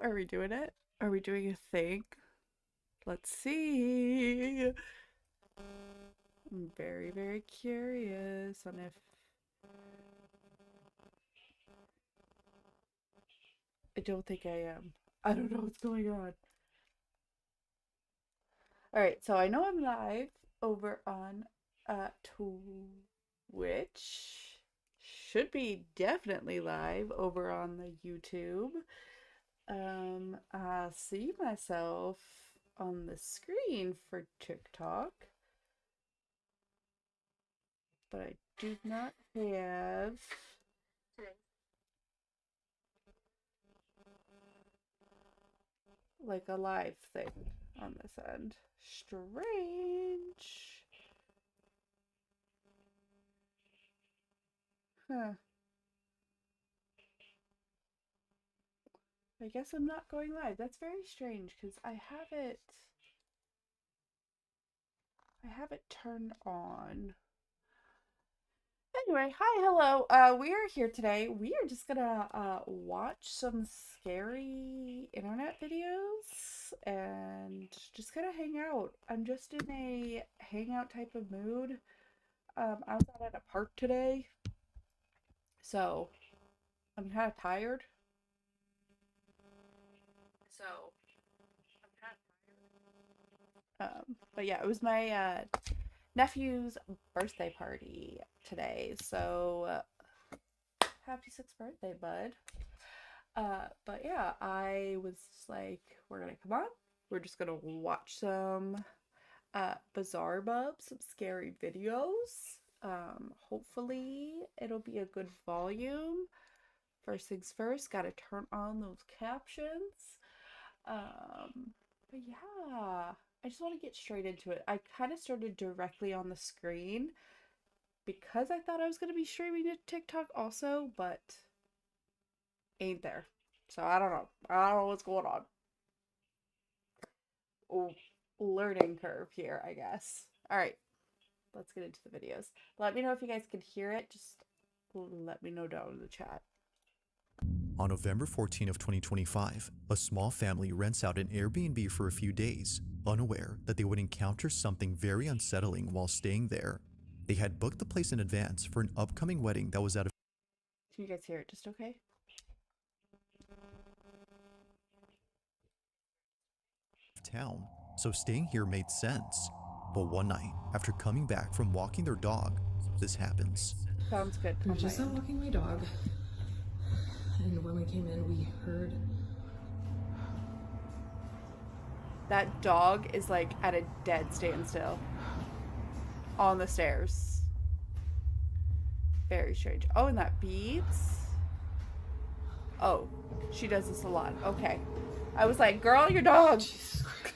Are we doing it? Are we doing a thing? Let's see. I'm very, very curious on if I don't think I am. I don't know what's going on. All right, so I know I'm live over on Twitch. Should be definitely live over on the YouTube. I see myself on the screen for TikTok, but I do not have like a live thing on this end. Strange. Huh. I guess I'm not going live. That's very strange because I have it turned on. Anyway, hi, hello. We are here today. We are just gonna watch some scary internet videos and just kind of hang out. I'm just in a hangout type of mood. I was out at a park today, so I'm kind of tired. So I'm kind of tired. But yeah, it was my nephew's birthday party today, so happy 6th birthday, bud. But yeah, I was like, we're gonna come on. We're just gonna watch some Bizarre Bub, some scary videos. Hopefully it'll be a good volume. First things first, gotta turn on those captions. But yeah, I just want to get straight into it. I kind of started directly on the screen because I thought I was gonna be streaming to TikTok also, but ain't there. So I don't know. I don't know what's going on. Oh, learning curve here, I guess. All right, let's get into the videos. Let me know if you guys can hear it. Just let me know down in the chat. On November 14 of 2025, a small family rents out an Airbnb for a few days, unaware that they would encounter something very unsettling while staying there. They had booked the place in advance for an upcoming wedding that was out of Can you guys hear it just okay? town, so staying here made sense. But one night, after coming back from walking their dog, this happens. Sounds good. We were just out walking my dog, and when we came in, we heard. That dog is like at a dead standstill on the stairs. Very strange. Oh, and that beeps. Oh, she does this a lot. Okay. I was like, girl, your dog. Jesus Christ.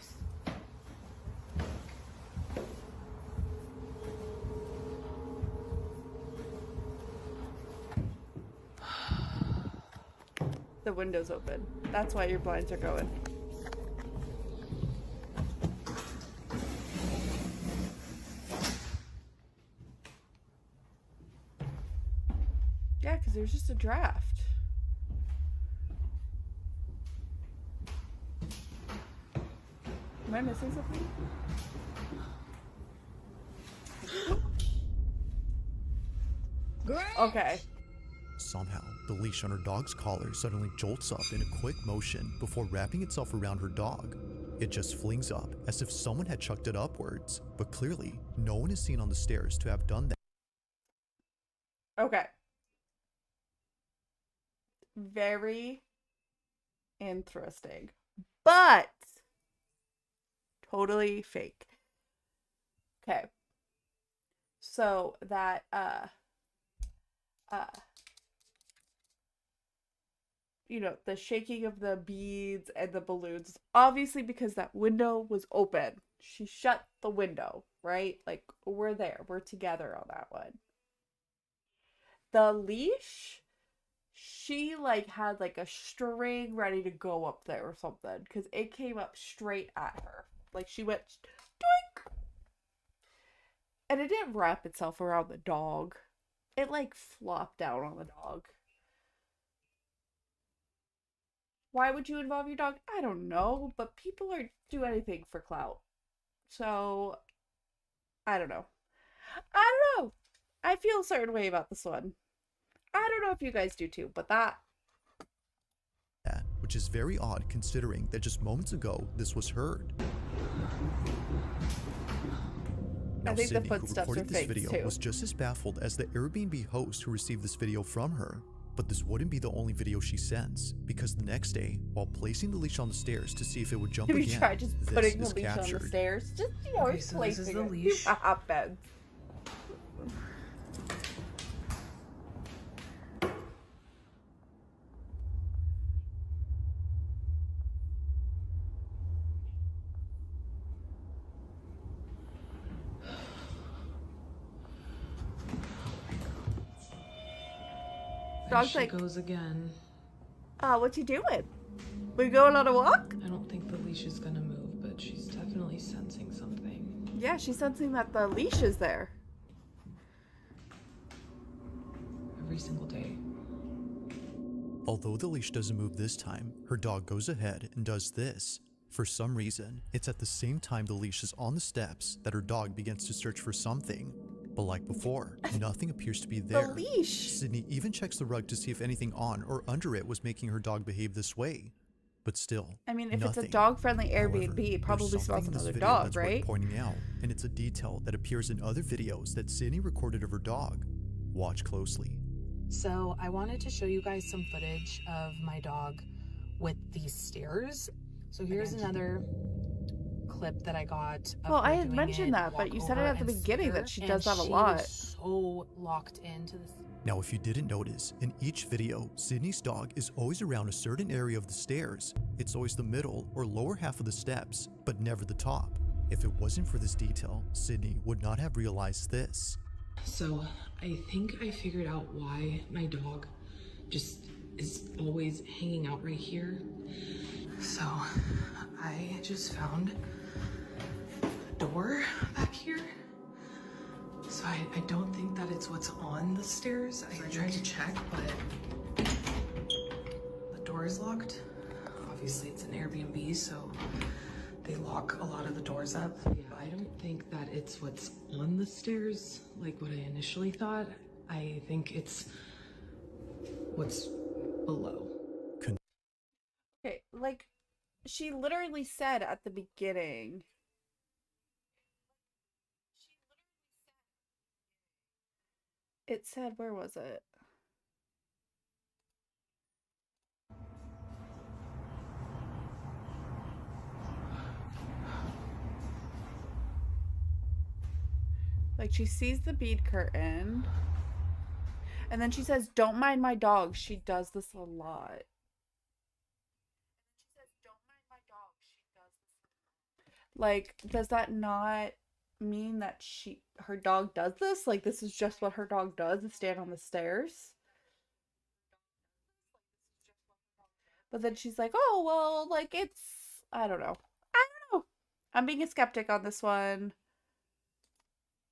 The window's open. That's why your blinds are going. Yeah, because there's just a draft. Am I missing something? Okay. Somehow, the leash on her dog's collar suddenly jolts up in a quick motion before wrapping itself around her dog. It just flings up as if someone had chucked it upwards, but clearly, no one is seen on the stairs to have done that. Okay. Very interesting. But totally fake. Okay. So that you know, the shaking of the beads and the balloons, obviously because that window was open. She shut the window, right? Like we're there. We're together on that one. The leash, she like had like a string ready to go up there or something because it came up straight at her. Like she went doink, and it didn't wrap itself around the dog. It like flopped down on the dog. Why would you involve your dog? I don't know, but people are do anything for clout. So, I don't know. I don't know. I feel a certain way about this one. I don't know if you guys do too, but that... which is very odd considering that just moments ago this was heard. Now, I think the Sydney, who footsteps recorded are this fake, video, too. was just as baffled as the Airbnb host who received this video from her. But this wouldn't be the only video she sends, because the next day, while placing the leash on the stairs to see if it would jump Have you again, tried just this putting the is leash on the captured. stairs? Just, you know, Okay, so this is placing the it. leash. Hotbeds. There Dog's she like, goes again. what you doing? We going on a walk? I don't think the leash is gonna move, but she's definitely sensing something. Yeah, she's sensing that the leash is there. Every single day. Although the leash doesn't move this time, her dog goes ahead and does this. For some reason, it's at the same time the leash is on the steps that her dog begins to search for something. But like before, nothing appears to be there. The leash. Sydney even checks the rug to see if anything on or under it was making her dog behave this way. But still, I mean, if it's a nothing. dog-friendly However, Airbnb, it there's probably something smells in this another video dog, that's worth right? pointing out, and it's a detail that appears in other videos that Sydney recorded of her dog. Watch closely. So I wanted to show you guys some footage of my dog with these stairs. So here's another clip that I got. Of Well, her I had doing mentioned it, that, but walk you said it over at the and beginning stare, that she and does that a she lot. was so locked into this. Now, if you didn't notice, in each video, Sydney's dog is always around a certain area of the stairs. It's always the middle or lower half of the steps, but never the top. If it wasn't for this detail, Sydney would not have realized this. So I think I figured out why my dog just is always hanging out right here. So I just found a door back here. So I don't think that it's what's on the stairs. I tried to check, but the door is locked. Obviously it's an Airbnb, so they lock a lot of the doors up. Yeah, I don't think that it's what's on the stairs, like what I initially thought. I think it's what's below. Okay, like, she literally said at the beginning. It said, where was it? Like, she sees the bead curtain. And then she says, don't mind my dog. She does this a lot. Like, does that not mean that her dog does this? Like, this is just what her dog does, is stand on the stairs? But then she's like, oh, well, like, it's, I don't know. I don't know. I'm being a skeptic on this one.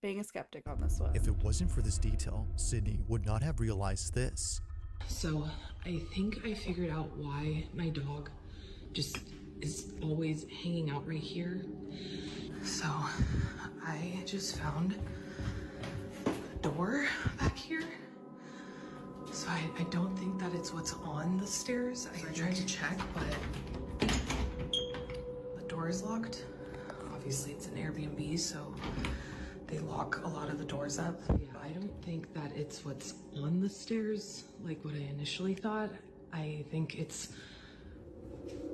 If it wasn't for this detail, Sydney would not have realized this. So I think I figured out why my dog just is always hanging out right here. So I just found a door back here. So I don't think that it's what's on the stairs. I tried to check, but the door is locked. Obviously it's an Airbnb, so they lock a lot of the doors up. Yeah, I don't think that it's what's on the stairs, like what I initially thought. I think it's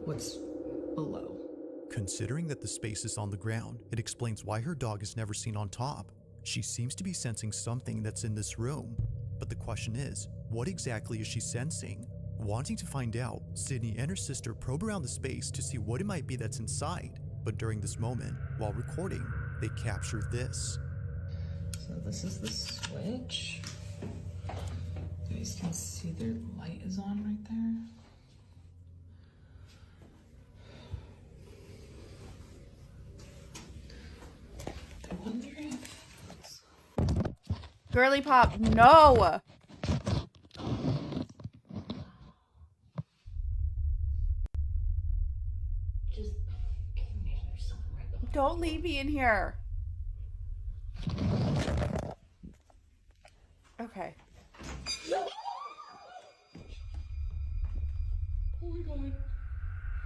what's below. Considering that the space is on the ground, it explains why her dog is never seen on top. She seems to be sensing something that's in this room. But the question is, what exactly is she sensing? Wanting to find out, Sydney and her sister probe around the space to see what it might be that's inside. But during this moment, while recording, they capture this. So this is the switch. You guys can see their light is on right there. I wonder if... Girly Pop, no! Don't leave me in here. Okay. Oh my god.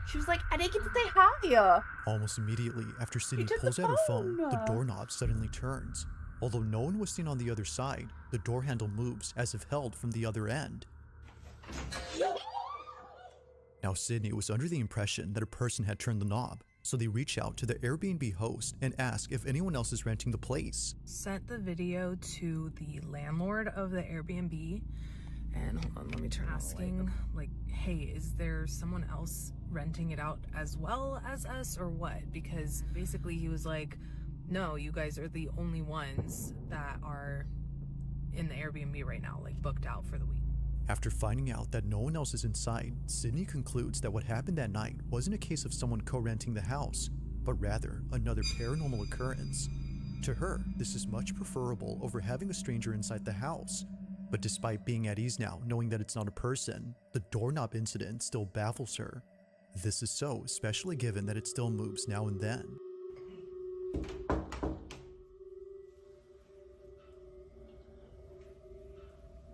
She was like, I didn't get to say hi. Almost immediately after Sydney took the pulls out her phone, the phone. doorknob suddenly turns. Although no one was seen on the other side, the door handle moves as if held from the other end. Now Sydney was under the impression that a person had turned the knob, so they reach out to the Airbnb host and ask if anyone else is renting the place. Sent the video to the landlord of the Airbnb, and hold on, let me turn asking, like, hey, is there someone else renting it out as well as us or what? Because basically he was like, no, you guys are the only ones that are in the Airbnb right now, like booked out for the week. After finding out that no one else is inside, Sydney concludes that what happened that night wasn't a case of someone co-renting the house, but rather another paranormal occurrence. To her, this is much preferable over having a stranger inside the house. But despite being at ease now, knowing that it's not a person, the doorknob incident still baffles her. This is so, especially given that it still moves now and then.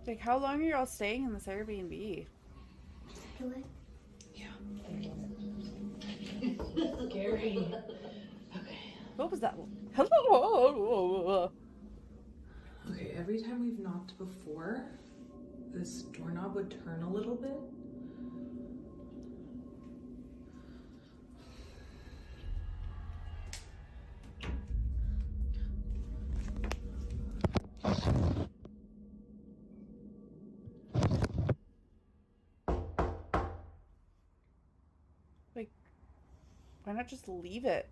Like, how long are y'all staying in this Airbnb? Yeah. Scary. Okay. What was that? Hello. Okay, every time we've knocked before, this doorknob would turn a little bit. Like, why not just leave it?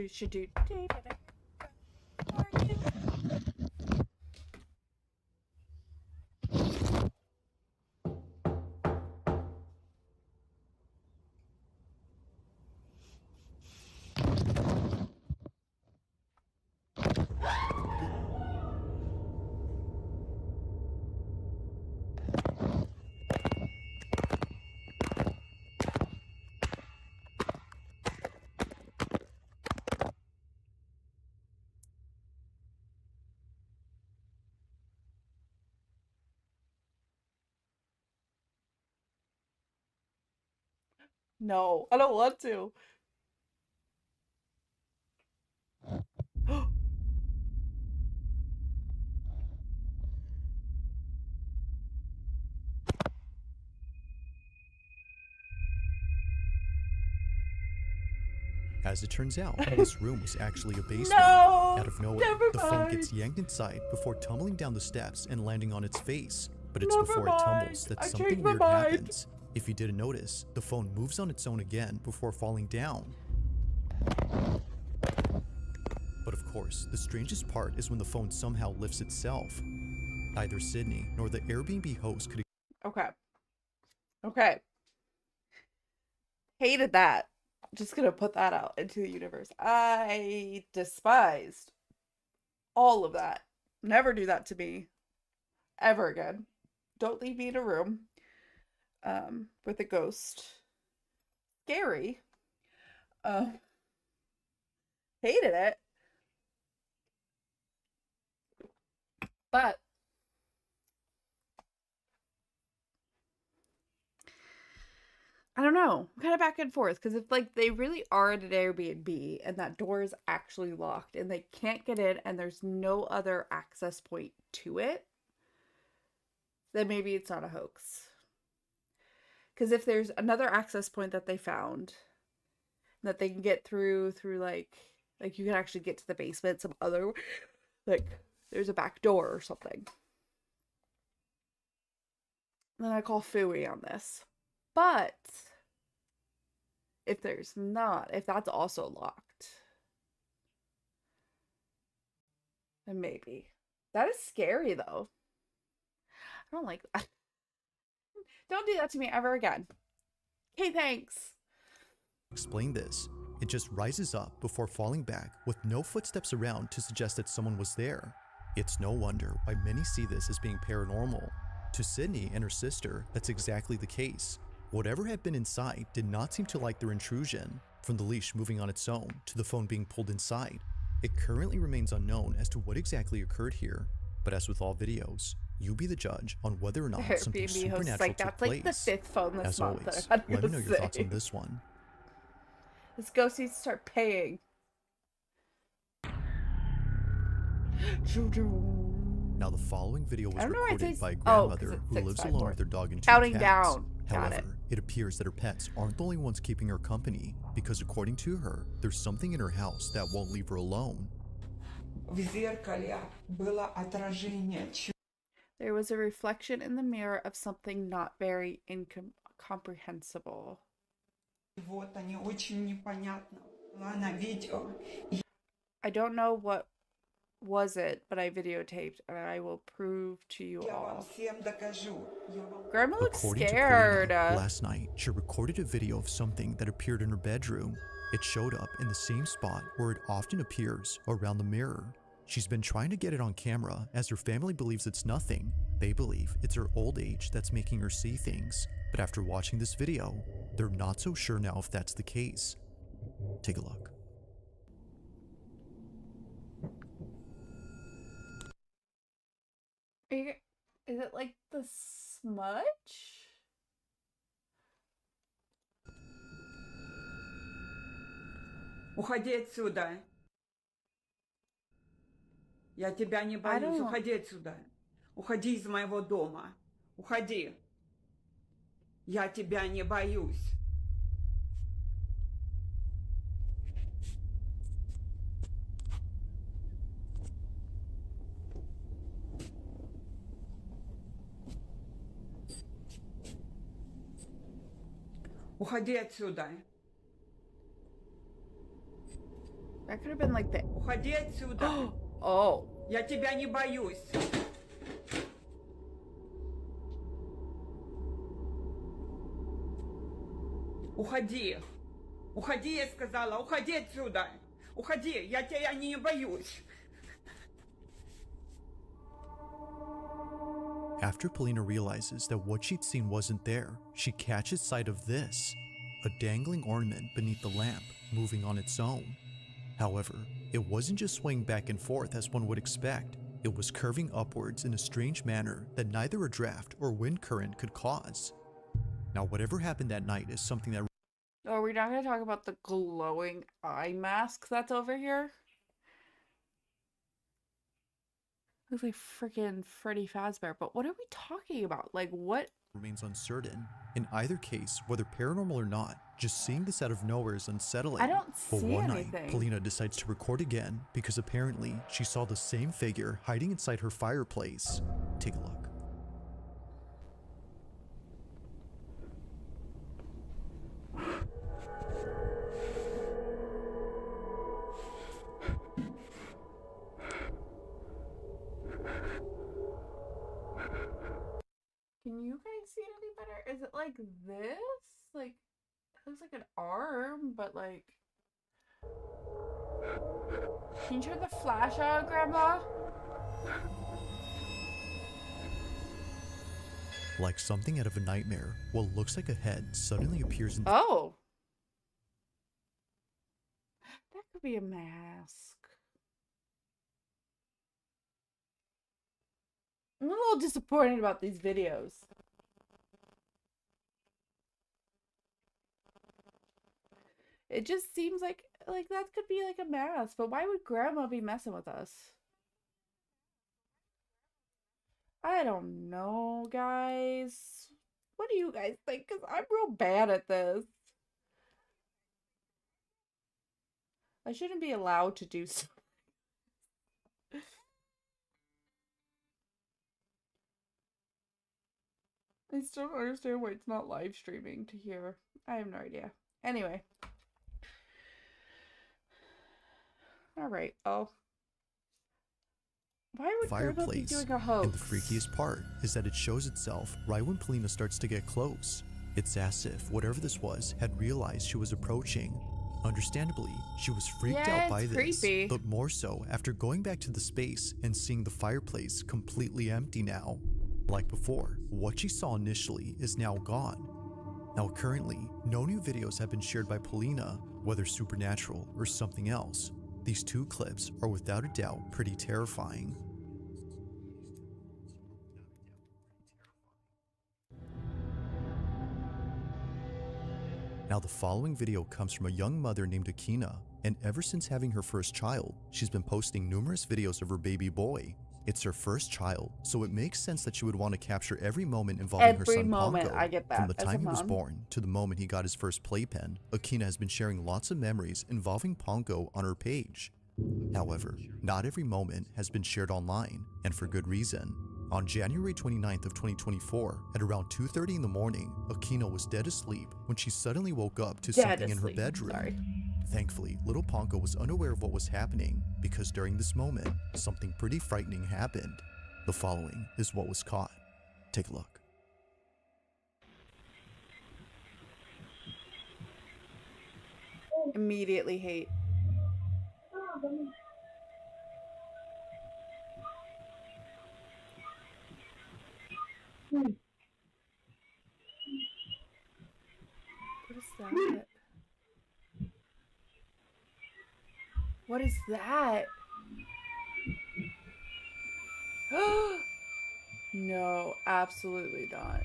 Should do. No, I don't want to. As it turns out, this room was actually a basement. No! Out of nowhere, Never the phone mind. gets yanked inside before tumbling down the steps and landing on its face. But it's Never before it tumbles mind. that I something changed my weird mind. happens. If you didn't notice, the phone moves on its own again before falling down. But of course, the strangest part is when the phone somehow lifts itself. Neither Sydney nor the Airbnb host could Okay. Okay. Hated that. Just gonna put that out into the universe. I despised all of that. Never do that to me. Ever again. Don't leave me in a room with a ghost. Scary. Hated it. But I don't know. I'm kind of back and forth because if like they really are at an Airbnb and that door is actually locked and they can't get in and there's no other access point to it, then maybe it's not a hoax. Because if there's another access point that they found that they can get through like you can actually get to the basement, some other like there's a back door or something. Then I call Fooey on this. But if there's not, if that's also locked, then maybe. That is scary though. I don't like that. Don't do that to me ever again. Okay, thanks. explain this. It just rises up before falling back with no footsteps around to suggest that someone was there. It's no wonder why many see this as being paranormal. To Sydney and her sister, that's exactly the case. Whatever had been inside did not seem to like their intrusion, from the leash moving on its own to the phone being pulled inside. It currently remains unknown as to what exactly occurred here, but as with all videos, you be the judge on whether or not something Airbnb host is supernatural like, took that's like the place. 5th phone this As month always, that I'm let me gonna know your thoughts say. on this one. This ghost needs to start paying. Now, the following video was I don't know why it recorded says- by a oh, 'cause grandmother it's who lives 654. alone with her dog and 2 Counting cats. down. Got it. However, it appears that her pets aren't the only ones keeping her company, because according to her, there's something in her house that won't leave her alone. В зеркале было отражение There was a reflection in the mirror of something not very incomprehensible. чего-то не очень непонятно. Была на видео. I don't know what was it, but I videotaped and I will prove to you Я вам all. всем докажу. Я вам... Grandma looks According scared. to Polina, last night, she recorded a video of something that appeared in her bedroom. It showed up in the same spot where it often appears, around the mirror. She's been trying to get it on camera as her family believes it's nothing. They believe it's her old age that's making her see things. But after watching this video, they're not so sure now if that's the case. Take a look. Is it like the smudge? Уходи отсюда. Я тебя не боюсь. don't- Уходи отсюда. Уходи из моего дома. Уходи. Я тебя не боюсь. Уходи отсюда. That could have been like the. Уходи отсюда. Oh. Я тебя не боюсь. Уходи. Уходи, я сказала. Уходи отсюда. Уходи. Я тебя не боюсь. After Polina realizes that what she'd seen wasn't there, she catches sight of this, a dangling ornament beneath the lamp, moving on its own. However, it wasn't just swaying back and forth as one would expect. It was curving upwards in a strange manner that neither a draft or wind current could cause. Now, whatever happened that night is something that Oh, we're not going to talk about the glowing eye mask that's over here? Looks like freaking Freddy Fazbear, but what are we talking about? Like, what? remains uncertain. In either case, whether paranormal or not, just seeing this out of nowhere is unsettling. I don't But see one anything. night, Polina decides to record again because apparently she saw the same figure hiding inside her fireplace. Take a look. Can you guys see it any better? Is it like this? Like, it looks like an arm, but like... Can you turn the flash on, Grandma? Like something out of a nightmare, what looks like a head suddenly appears in Oh! That could be a mask. I'm a little disappointed about these videos. It just seems like that could be like a mask, but why would Grandma be messing with us? I don't know, guys. What do you guys think? Because I'm real bad at this. I shouldn't be allowed to do so. I still don't understand why it's not live streaming to hear. I have no idea. Anyway. Alright, oh. Why would Grandma be fireplace. doing a hoax? And the freakiest part is that it shows itself right when Polina starts to get close. It's as if whatever this was had realized she was approaching. Understandably, she was freaked Yeah, out by it's this, creepy. but more so after going back to the space and seeing the fireplace completely empty now. Like before, what she saw initially is now gone. Now currently, no new videos have been shared by Polina, whether supernatural or something else. These two clips are without a doubt pretty terrifying. Now the following video comes from a young mother named Akina, and ever since having her first child, she's been posting numerous videos of her baby boy. It's her first child, so it makes sense that she would want to capture every moment involving her Every son moment, Pongo. I get that. From the As a time he was mom. born to the moment he got his first playpen, Akina has been sharing lots of memories involving Pongo on her page. However, not every moment has been shared online, and for good reason. On January 29th of 2024, at around 2:30 in the morning, Akina was dead asleep when she suddenly woke up to Dead something in her asleep, bedroom. sorry. Thankfully, little Pongo was unaware of what was happening because during this moment, something pretty frightening happened. The following is what was caught. Take a look. Immediately hate. What is that? What is that? No, absolutely not.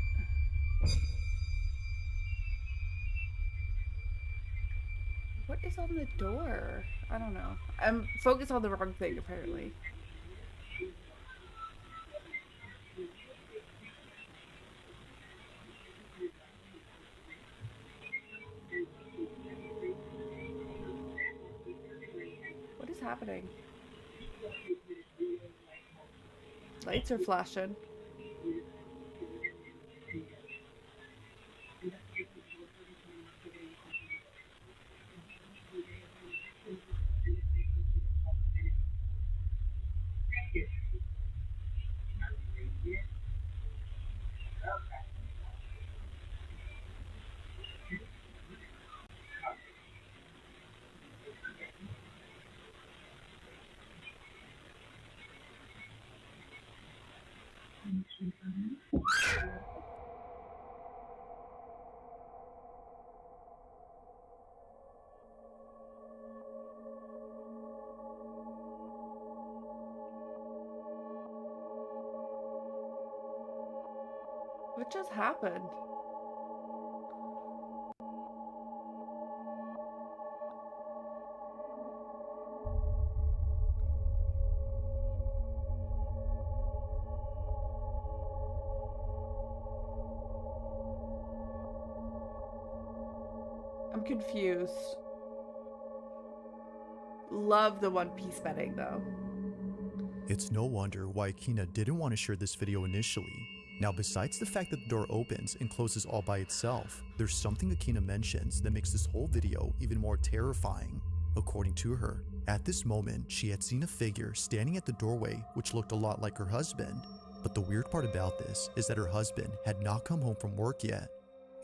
What is on the door? I don't know. I'm focused on the wrong thing, apparently. What is happening? Lights are flashing. What just happened? I'm confused. Love the One Piece bedding though. It's no wonder why Akina didn't want to share this video initially. Now, besides the fact that the door opens and closes all by itself, there's something Akina mentions that makes this whole video even more terrifying. According to her, at this moment, she had seen a figure standing at the doorway which looked a lot like her husband. But the weird part about this is that her husband had not come home from work yet.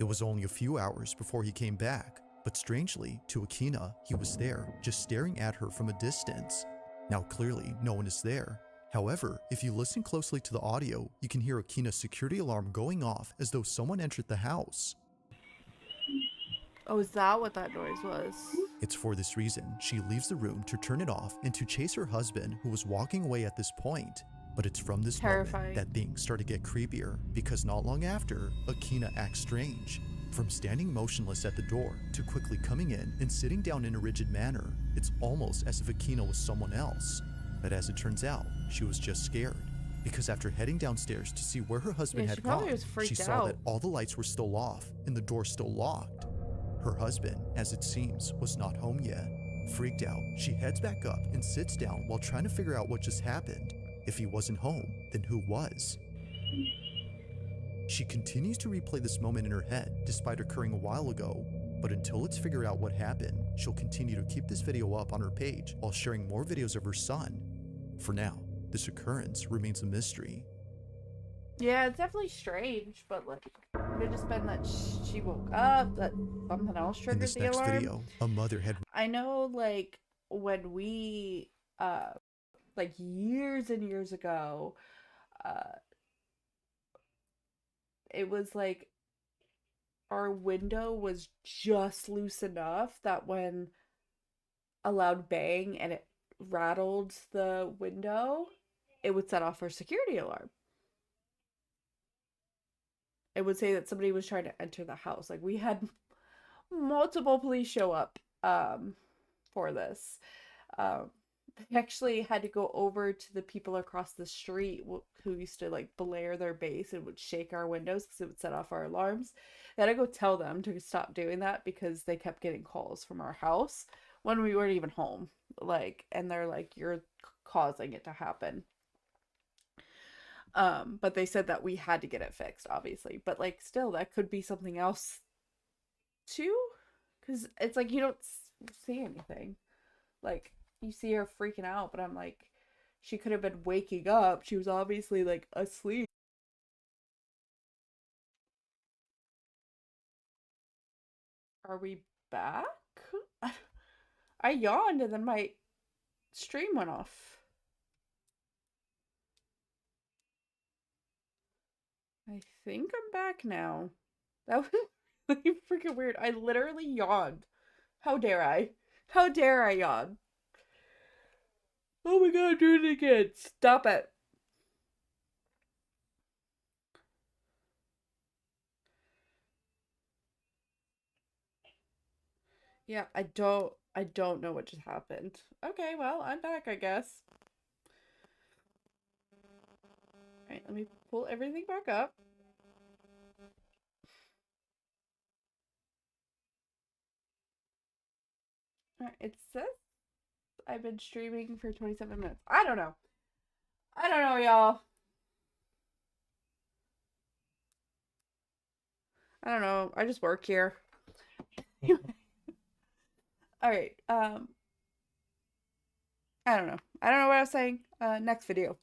It was only a few hours before he came back, but strangely, to Akina, he was there, just staring at her from a distance. Now clearly, no one is there. However, if you listen closely to the audio, you can hear Akina's security alarm going off as though someone entered the house. Oh, is that what that noise was? It's for this reason she leaves the room to turn it off and to chase her husband, who was walking away at this point. But it's from this Terrifying. moment that things start to get creepier, because not long after, Akina acts strange. From standing motionless at the door to quickly coming in and sitting down in a rigid manner, it's almost as if Akina was someone else. But as it turns out, she was just scared, because after heading downstairs to see where her husband Yeah, she had probably gone, was freaked she saw that out. all the lights were still off and the door still locked. Her husband, as it seems, was not home yet. Freaked out, she heads back up and sits down while trying to figure out what just happened. If he wasn't home, then who was? She continues to replay this moment in her head despite occurring a while ago, but until it's figured out what happened, she'll continue to keep this video up on her page while sharing more videos of her son. For now, this occurrence remains a mystery. Yeah, it's definitely strange, but like, Could have just been that she woke up, that something else In triggered this the next alarm. video, a mother had I know, like, when we, like, years and years ago, it was like our window was just loose enough that when a loud bang and it rattled the window, it would set off our security alarm. It would say that somebody was trying to enter the house. Like, we had multiple police show up for this. They actually had to go over to the people across the street who used to like blare their bass and would shake our windows because it would set off our alarms. They had to go tell them to stop doing that because they kept getting calls from our house when we weren't even home. Like, and they're like, you're causing it to happen. But they said that we had to get it fixed, obviously. But like, still, that could be something else too, because it's like you don't see anything. Like, you see her freaking out, but I'm like, she could have been waking up. She was obviously like asleep. Are we back? I yawned and then my stream went off. I think I'm back now. That was really freaking weird. I literally yawned. How dare I? How dare I yawn? Oh my god, do it again. Stop it. Yeah, I don't know what just happened. Okay, well, I'm back, I guess. Alright, let me pull everything back up. Alright, it says I've been streaming for 27 minutes. I don't know. I don't know, y'all. I don't know. I just work here. Alright, I don't know. I don't know what I was saying. Next video.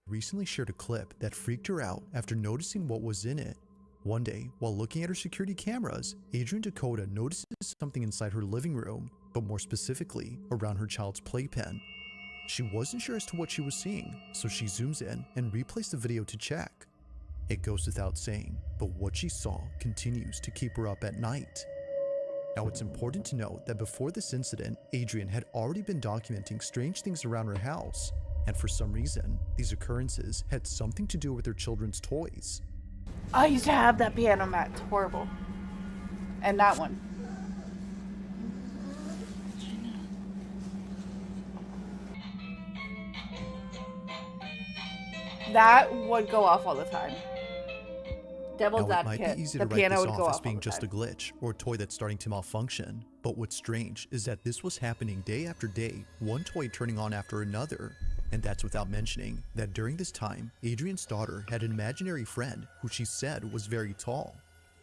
recently shared a clip that freaked her out after noticing what was in it. One day, while looking at her security cameras, Adrienne Dakota notices something inside her living room, but more specifically, around her child's playpen. She wasn't sure as to what she was seeing, so she zooms in and replays the video to check. It goes without saying, but what she saw continues to keep her up at night. Now, it's important to note that before this incident, Adrienne had already been documenting strange things around her house, and for some reason, these occurrences had something to do with her children's toys. I used to have that piano mat. It's horrible. And that one. That would go off all the time. Devil's Now, it might advocate. be easy The to write piano this would go off as off all being the just a time. glitch or a toy that's starting to malfunction, but what's strange is that this was happening day after day, one toy turning on after another. And that's without mentioning that during this time, Adrienne's daughter had an imaginary friend who she said was very tall.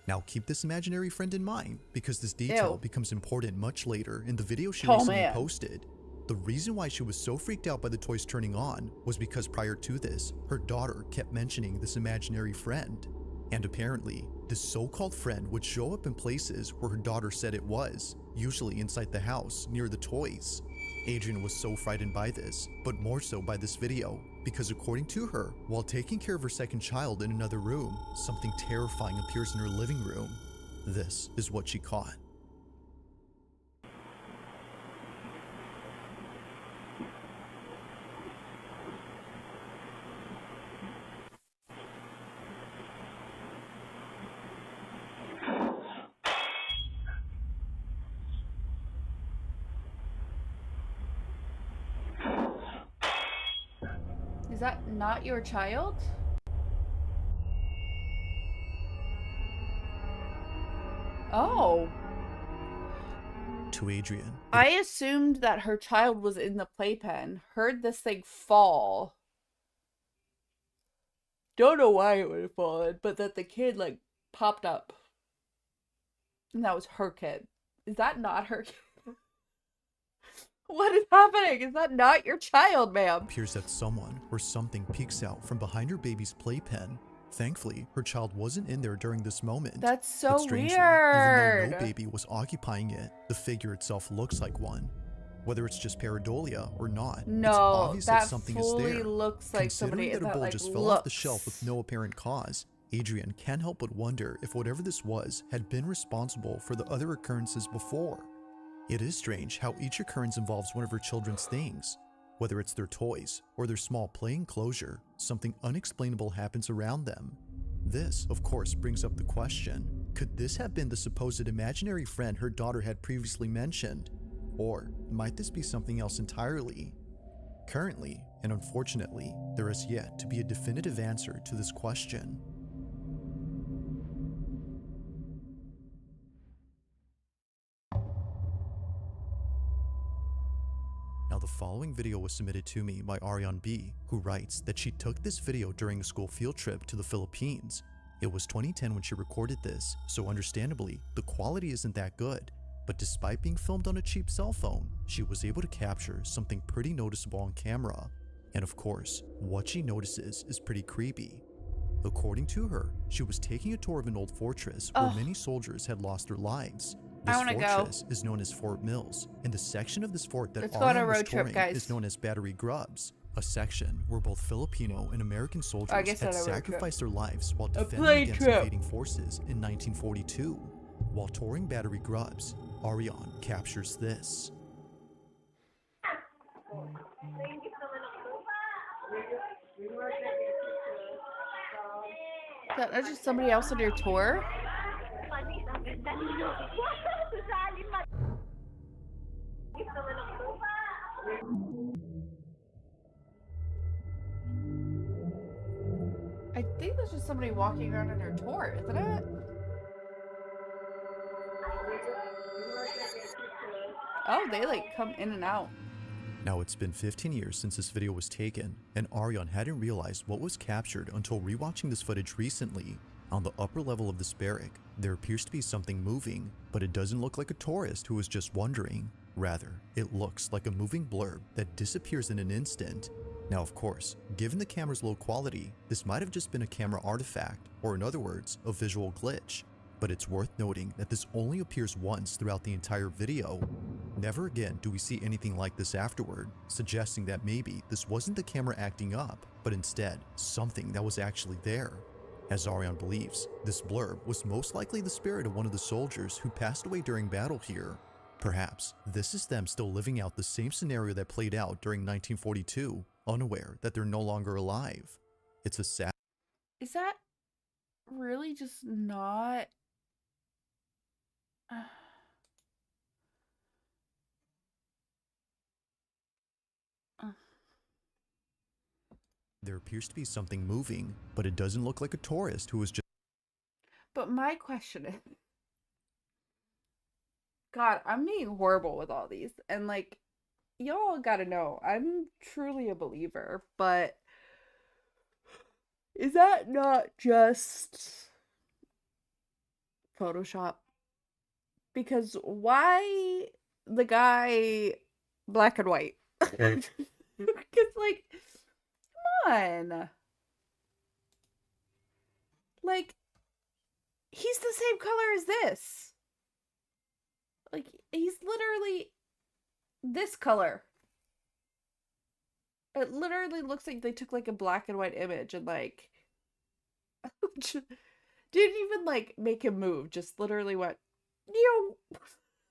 Now keep this imaginary friend in mind because this detail Ew. becomes important much later in the video she Oh, recently man. posted. The reason why she was so freaked out by the toys turning on was because prior to this, her daughter kept mentioning this imaginary friend. And apparently, this so-called friend would show up in places where her daughter said it was, usually inside the house near the toys. Adrienne was so frightened by this, but more so by this video, because according to her, while taking care of her second child in another room, something terrifying appears in her living room. This is what she caught. Is that not your child? Oh. To Adrienne, I assumed that her child was in the playpen, heard this thing fall. Don't know why it would have fallen, but that the kid, like, popped up. And that was her kid. Is that not her kid? What is happening? Is that not your child, ma'am? appears that someone or something peeks out from behind her baby's playpen, Thankfully, her child wasn't in there during this moment. That's so But strangely, weird. even though no baby was occupying it, the figure itself looks like one. Whether it's just pareidolia or not, it's No, obvious that that something is fully there. looks like Considering somebody that her that bowl like just fell off the shelf with no apparent cause, Adrian can't help but wonder if whatever this was had been responsible for the other occurrences before. It is strange how each occurrence involves one of her children's things. Whether it's their toys or their small play enclosure, something unexplainable happens around them. This, of course, brings up the question, could this have been the supposed imaginary friend her daughter had previously mentioned? Or might this be something else entirely? Currently, and unfortunately, there is yet to be a definitive answer to this question. Now, the following video was submitted to me by Ariane B, who writes that she took this video during a school field trip to the Philippines. It was 2010 when she recorded this, so understandably, the quality isn't that good. But despite being filmed on a cheap cell phone, she was able to capture something pretty noticeable on camera. And of course, what she notices is pretty creepy. According to her, she was taking a tour of an old fortress where many soldiers had lost their lives. This wanna go. fortress is known as Fort Mills, and the section of this fort that Let's go on a Ariane was road trip, touring guys. is known as Battery Grubs, a section where both Filipino and American soldiers guess had on a road trip. sacrificed their lives while defending plane against trip. invading forces in 1942. While touring Battery Grubs, Ariane captures this. That's just somebody else on your tour? I think that's just somebody walking around on her tour, isn't it? Oh, they like come in and out. Now, it's been 15 years since this video was taken, and Ariane hadn't realized what was captured until rewatching this footage recently. On the upper level of this barrack, there appears to be something moving, but it doesn't look like a tourist who was just wandering. Rather, it looks like a moving blurb that disappears in an instant. Now, of course, given the camera's low quality, this might have just been a camera artifact, or in other words, a visual glitch. But it's worth noting that this only appears once throughout the entire video. Never again do we see anything like this afterward, suggesting that maybe this wasn't the camera acting up, but instead something that was actually there. As Ariane believes, this blurb was most likely the spirit of one of the soldiers who passed away during battle here. Perhaps this is them still living out the same scenario that played out during 1942, unaware that they're no longer alive. It's a sad. Is that really just not... There appears to be something moving, but it doesn't look like a tourist who was just. But my question is... God, I'm being horrible with all these. And like, y'all gotta know, I'm truly a believer, but is that not just Photoshop? Because why the guy black and white? Because like, come on. Like, he's the same color as this. Like, he's literally this color. It literally looks like they took like a black and white image and like didn't even like make him move, just literally went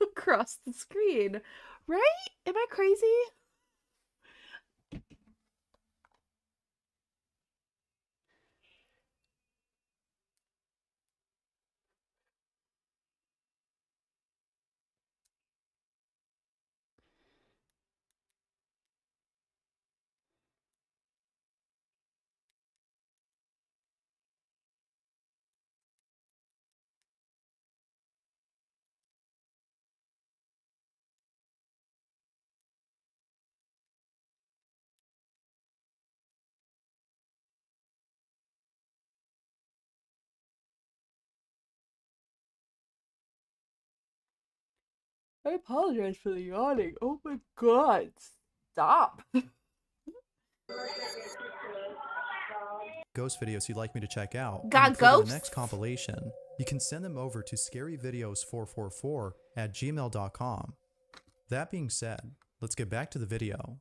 across the screen. Right? Am I crazy? I apologize for the yawning. Oh my god. Stop. ghost videos you'd like me to check out Got and for the ghosts? next compilation, you can send them over to scaryvideos444@gmail.com. That being said, let's get back to the video.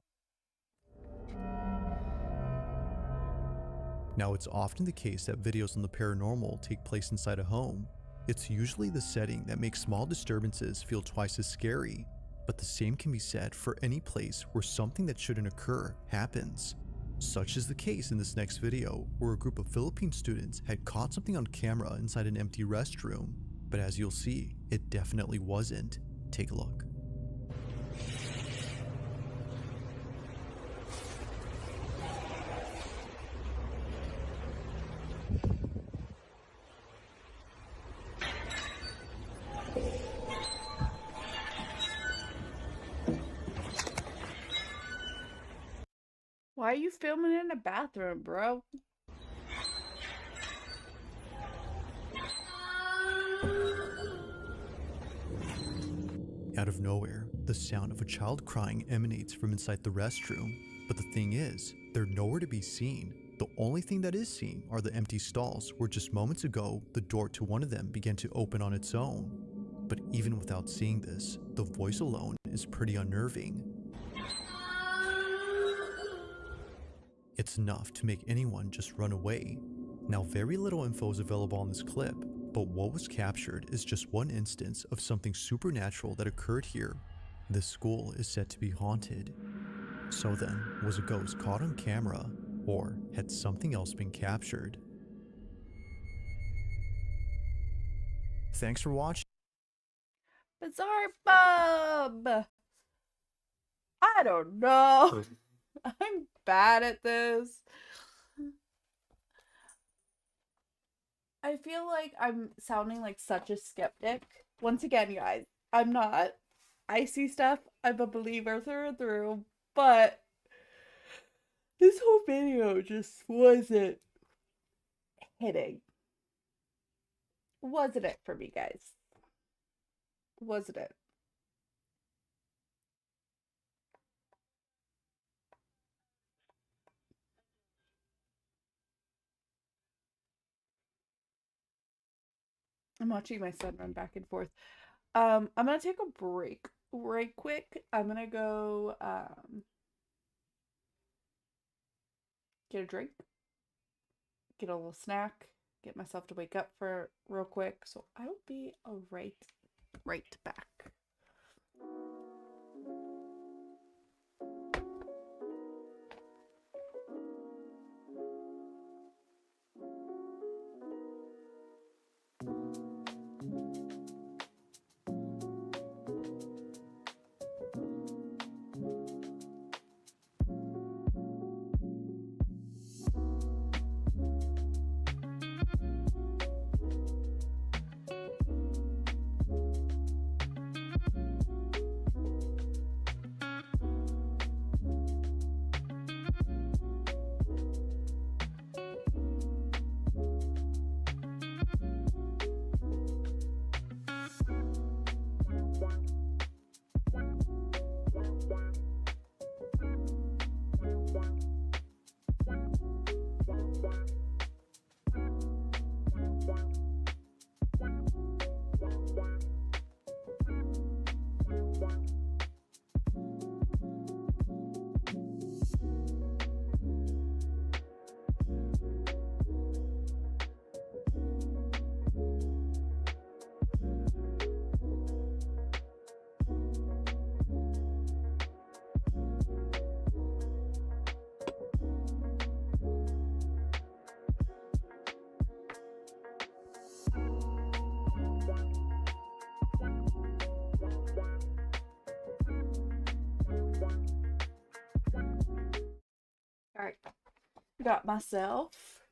Now, it's often the case that videos on the paranormal take place inside a home. It's usually the setting that makes small disturbances feel twice as scary, but the same can be said for any place where something that shouldn't occur happens. Such is the case in this next video, where a group of Philippine students had caught something on camera inside an empty restroom, but as you'll see, it definitely wasn't. Take a look. Why are you filming in a bathroom, bro? Out of nowhere, the sound of a child crying emanates from inside the restroom. But the thing is, they're nowhere to be seen. The only thing that is seen are the empty stalls where just moments ago, the door to one of them began to open on its own. But even without seeing this, the voice alone is pretty unnerving. It's enough to make anyone just run away. Now, very little info is available on this clip, but what was captured is just one instance of something supernatural that occurred here. This school is said to be haunted. So then, was a ghost caught on camera, or had something else been captured? Thanks for watching. Bizarre Bub! I don't know. I'm bad at this. I feel like I'm sounding like such a skeptic. Once again, guys, I'm not. I see stuff. I'm a believer through and through. But this whole video just wasn't hitting. Wasn't it for me, guys? Wasn't it? I'm watching my son run back and forth. I'm gonna take a break right quick. I'm gonna go get a drink, get a little snack, get myself to wake up for real quick. So I will be right back. Alright, got myself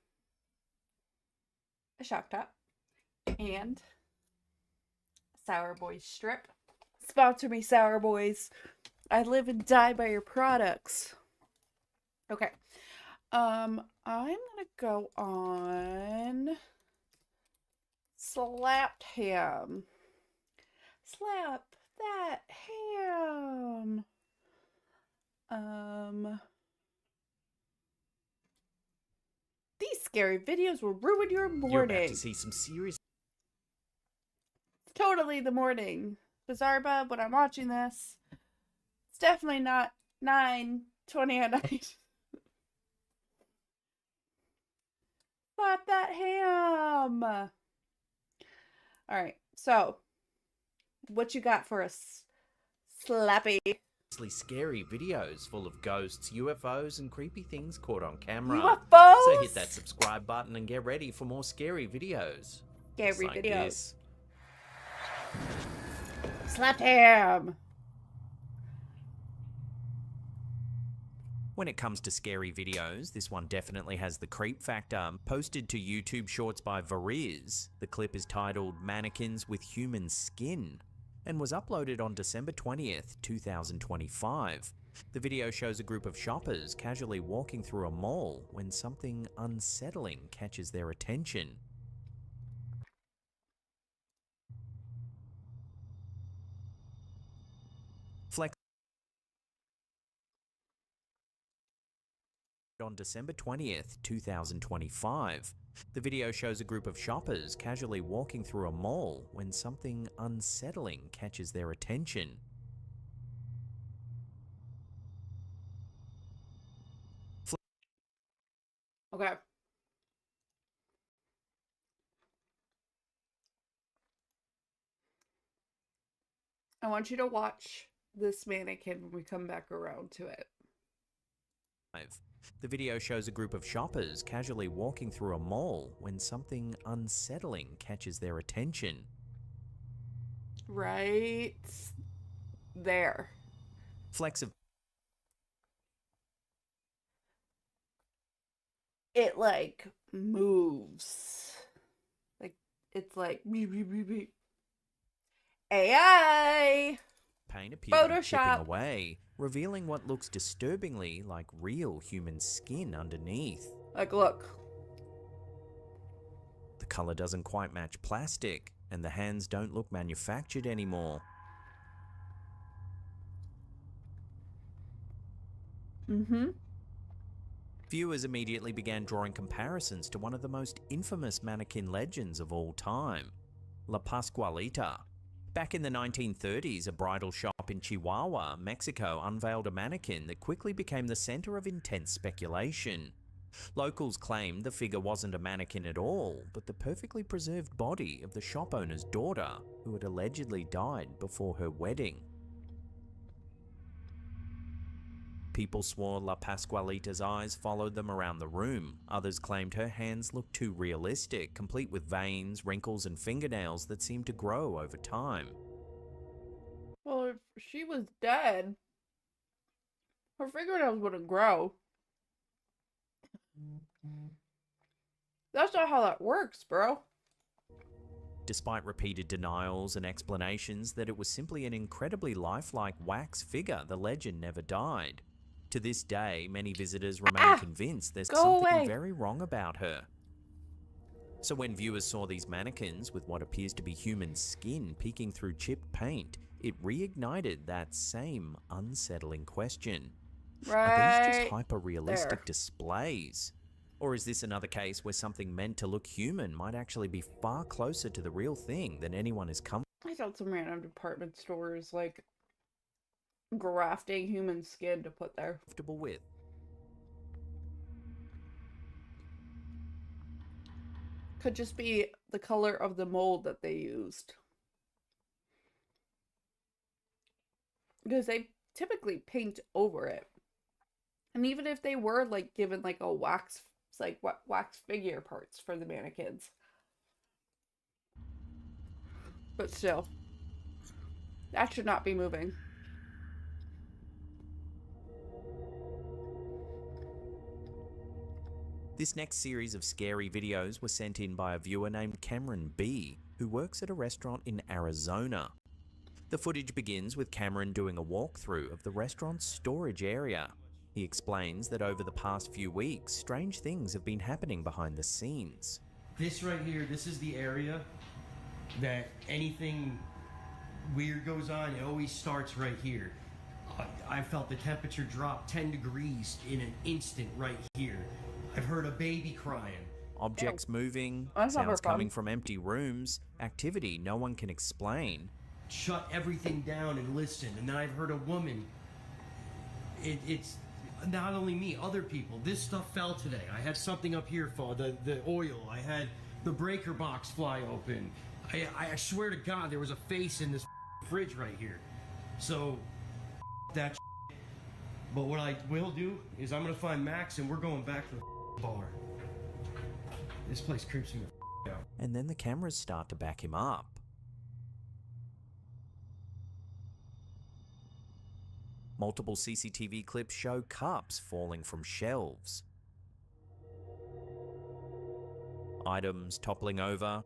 a shock top and Sour Boys strip. Sponsor me, Sour Boys. I live and die by your products. Okay. I'm gonna go on Slapped Ham. Slap that ham. These scary videos will ruin your You're about morning. to see some serious Totally the morning. Bizarba, when I'm watching this, it's definitely not 9:20 at night. Slap that ham. Alright, so what you got for us, Slappy? scary videos full of ghosts, UFOs, and creepy things caught on camera. UFOs? So hit that subscribe button and get ready for more scary videos. Scary Just like videos. this. Slap ham. When it comes to scary videos, this one definitely has the creep factor. Posted to YouTube Shorts by Variz, the clip is titled Mannequins with Human Skin and was uploaded on December 20th, 2025. The video shows a group of shoppers casually walking through a mall when something unsettling catches their attention. Flex on December 20th, 2025. The video shows a group of shoppers casually walking through a mall when something unsettling catches their attention. Okay. I want you to watch this mannequin when we come back around to it. The video shows a group of shoppers casually walking through a mall when something unsettling catches their attention. Right there. Flecks of It like moves. Like it's like AI. paint appear to be chipping Photoshop. away, revealing what looks disturbingly like real human skin underneath. Like look. The color doesn't quite match plastic, and the hands don't look manufactured anymore. Mm-hmm. Viewers immediately began drawing comparisons to one of the most infamous mannequin legends of all time, La Pascualita. Back in the 1930s, a bridal shop in Chihuahua, Mexico, unveiled a mannequin that quickly became the center of intense speculation. Locals claimed the figure wasn't a mannequin at all, but the perfectly preserved body of the shop owner's daughter, who had allegedly died before her wedding. People swore La Pascualita's eyes followed them around the room. Others claimed her hands looked too realistic, complete with veins, wrinkles, and fingernails that seemed to grow over time. Well, if she was dead, her fingernails wouldn't grow. That's not how that works, bro. Despite repeated denials and explanations that it was simply an incredibly lifelike wax figure, the legend never died. To this day, many visitors remain convinced there's Go something away. very wrong about her. So when viewers saw these mannequins with what appears to be human skin peeking through chipped paint, it reignited that same unsettling question. Are these just hyper-realistic there. displays? Or is this another case where something meant to look human might actually be far closer to the real thing than anyone is I thought some random department stores like grafting human skin to put there. comfortable with? Could just be the color of the mold that they used. Because they typically paint over it. And even if they were like given like a wax, like wax figure parts for the mannequins. But still, that should not be moving. This next series of scary videos were sent in by a viewer named Cameron B, who works at a restaurant in Arizona. The footage begins with Cameron doing a walkthrough of the restaurant's storage area. He explains that over the past few weeks, strange things have been happening behind the scenes. This right here, this is the area that anything weird goes on, it always starts right here. I felt the temperature drop 10 degrees in an instant right here. I've heard a baby crying. Objects moving, That's not sounds for fun. coming from empty rooms, activity no one can explain. Shut everything down and listen. And then I've heard a woman. It's not only me, other people. This stuff fell today. I had something up here fall, the oil. I had the breaker box fly open. I swear to God, there was a face in this fridge right here. So, that but what I will do is I'm gonna find Max and we're going back to the bar. This place creeps me out. And then the cameras start to back him up. Multiple CCTV clips show cups falling from shelves. Items toppling over.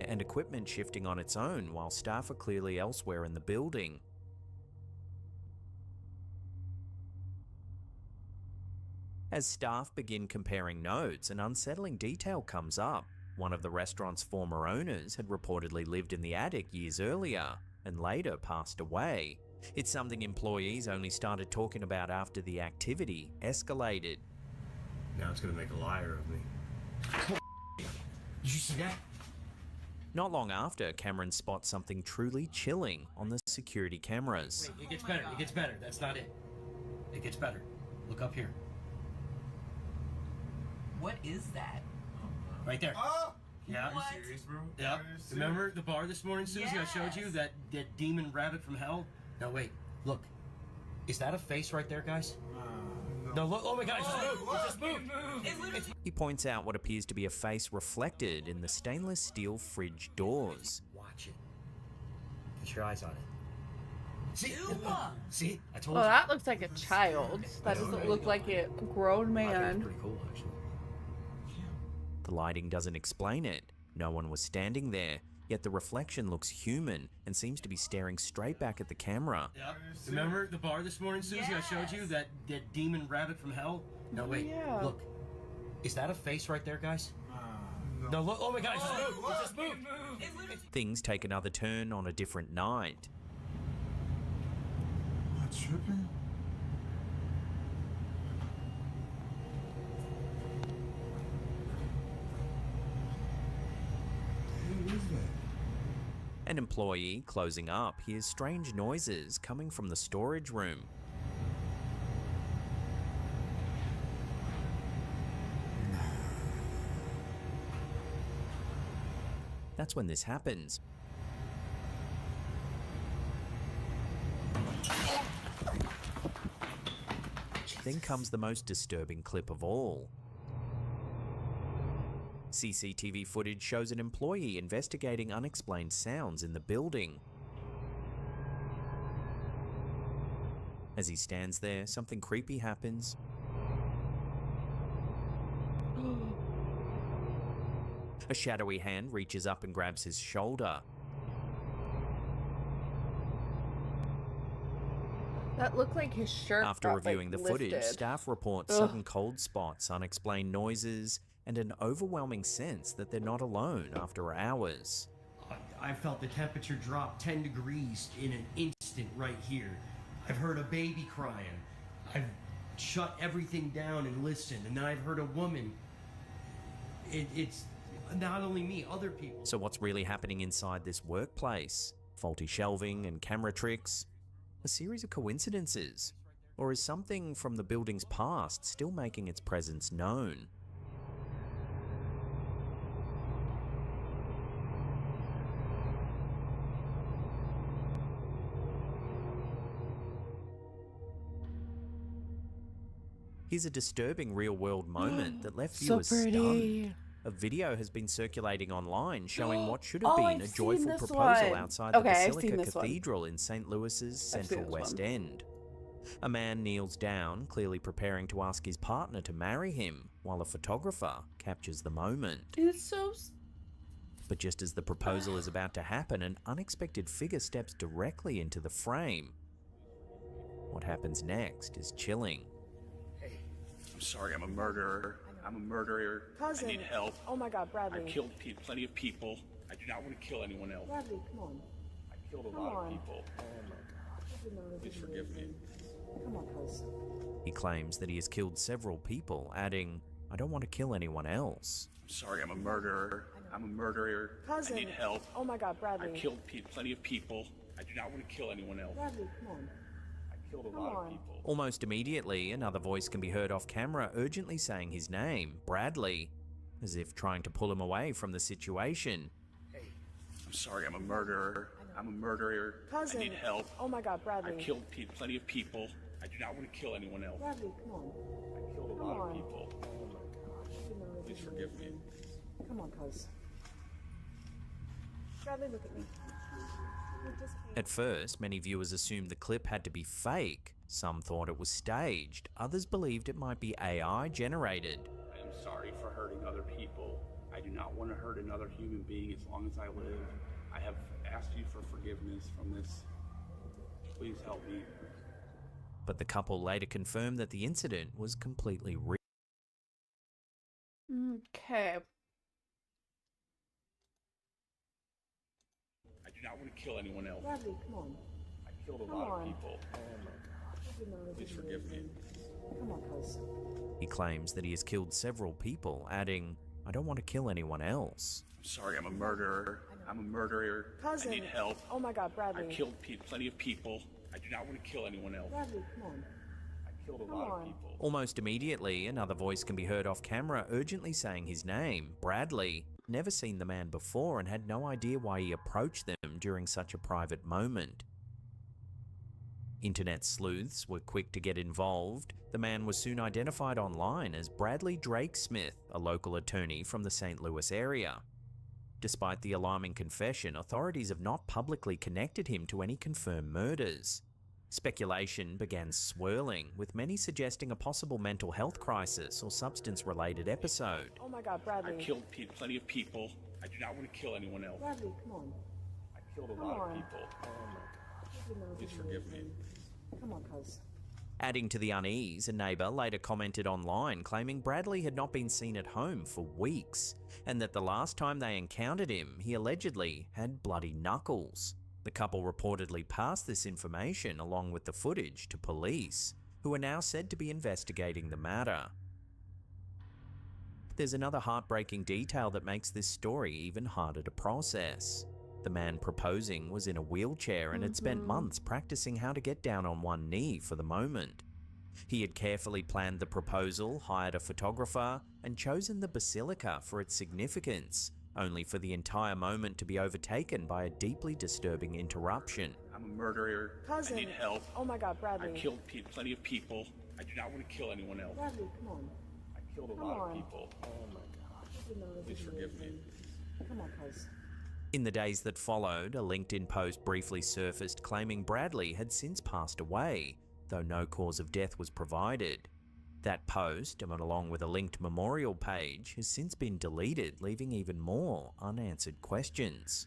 And equipment shifting on its own while staff are clearly elsewhere in the building. As staff begin comparing notes, an unsettling detail comes up. One of the restaurant's former owners had reportedly lived in the attic years earlier and later passed away. It's something employees only started talking about after the activity escalated. Now it's gonna make a liar of me. Did you see that? Not long after, Cameron spots something truly chilling on the security cameras. Wait, it gets better. It gets better. That's not it. It gets better. Look up here. What is that? Right there. Oh! Yeah. What? Serious, bro? Yeah. Are you serious? Remember the bar this morning, Susie? I showed you Yes. that demon rabbit from hell. Now wait, look. Is that a face right there, guys? No, look. Oh my God! It just moved. It just moved. It literally He points out what appears to be a face reflected in the stainless steel fridge doors. Watch it. Put your eyes on it. See? Ew. See? I told Well, you. that looks like a child. That doesn't look like a grown I think it's man. pretty cool, actually. The lighting doesn't explain it. No one was standing there, yet the reflection looks human and seems to be staring straight back at the camera. Yeah. Remember the bar this morning, Susie? I showed you that demon rabbit from hell. No, wait. Yeah. Look. Is that a face right there, guys? No, look. Oh my God! It just moved. It just moved. it literally Things take another turn on a different night. Am I tripping? Who is that? An employee, closing up, hears strange noises coming from the storage room. That's when this happens. Then comes the most disturbing clip of all. CCTV footage shows an employee investigating unexplained sounds in the building. As he stands there, something creepy happens. A shadowy hand reaches up and grabs his shoulder. That looked like his shirt. After got, reviewing like, the footage, lifted. staff report Ugh. sudden cold spots, unexplained noises, and an overwhelming sense that they're not alone after hours. I felt the temperature drop 10 degrees in an instant right here. I've heard a baby crying. I've shut everything down and listened, and then I've heard a woman. It's not only me, other people. So what's really happening inside this workplace? Faulty shelving and camera tricks? A series of coincidences? Or is something from the building's past still making its presence known? Here's a disturbing real-world moment that left So viewers stunned. pretty. A video has been circulating online showing what should have Oh, been a I've joyful seen this proposal one. outside Okay, the I've Basilica seen this one. Cathedral in St. Louis's seen central this West one. End. A man kneels down, clearly preparing to ask his partner to marry him, while a photographer captures the moment. It's so. But just as the proposal is about to happen, an unexpected figure steps directly into the frame. What happens next is chilling. I'm sorry, I'm a murderer. I'm a murderer. I need help. Oh my God, Bradley. I've killed plenty of people. I do not want to kill anyone else. Bradley, come on. I killed a Come lot on. of people. Please forgive me. Come on, cuz. He claims that he has killed several people, adding, "I don't want to kill anyone else." I'm sorry, I'm a murderer. I'm a murderer. Cousin. I need help. Oh my god, Bradley. I've killed plenty of people. I do not want to kill anyone else. Bradley, come on. I killed a Come lot on. of people. Almost immediately, another voice can be heard off camera urgently saying his name, Bradley, as if trying to pull him away from the situation. Hey, I'm sorry, I'm a murderer. I'm a murderer. Cousin. I need help. Oh my god, Bradley. I've killed plenty of people. I do not want to kill anyone else. Bradley, come on. I killed a Come lot on. of people. Please forgive me. Come on, cuz. Bradley, look at me. We just came. At first, many viewers assumed the clip had to be fake. Some thought it was staged. Others believed it might be AI generated. I am sorry for hurting other people. I do not want to hurt another human being as long as I live. I have asked you for forgiveness from this. Please help me. But the couple later confirmed that the incident was completely real. Okay. I do not want to kill anyone else. Bradley, come on. I killed a Come lot on. of people. Please forgive me. Come on, cuz. He claims that he has killed several people, adding, "I don't want to kill anyone else." I'm sorry, I'm a murderer. I'm a murderer. Cousin. I need help. Oh my god, Bradley. I've killed plenty of people. I do not want to kill anyone else. Bradley, come on. I killed a Come lot on. of people. Almost immediately, another voice can be heard off camera urgently saying his name, Bradley. Never seen the man before and had no idea why he approached them during such a private moment. Internet sleuths were quick to get involved. The man was soon identified online as Bradley Drake Smith, a local attorney from the St. Louis area. Despite the alarming confession, authorities have not publicly connected him to any confirmed murders. Speculation began swirling, with many suggesting a possible mental health crisis or substance-related episode. Oh my god, Bradley. I've killed plenty of people. I do not want to kill anyone else. Bradley, come on. I killed a Come lot on. of people. Please forgive me. Come on, cuz. Adding to the unease, a neighbour later commented online claiming Bradley had not been seen at home for weeks, and that the last time they encountered him, he allegedly had bloody knuckles. The couple reportedly passed this information along with the footage to police, who are now said to be investigating the matter. There's another heartbreaking detail that makes this story even harder to process. The man proposing was in a wheelchair and had spent months practicing how to get down on one knee for the moment. He had carefully planned the proposal, hired a photographer, and chosen the basilica for its significance, only for the entire moment to be overtaken by a deeply disturbing interruption. I'm a murderer. Cousin. I need help. Oh my god, Bradley. I've killed plenty of people. I do not want to kill anyone else. Bradley, come on. I killed a Come lot on. of people. Please forgive me. Come on, cuz. In the days that followed, a LinkedIn post briefly surfaced claiming Bradley had since passed away, though no cause of death was provided. That post, along with a linked memorial page, has since been deleted, leaving even more unanswered questions.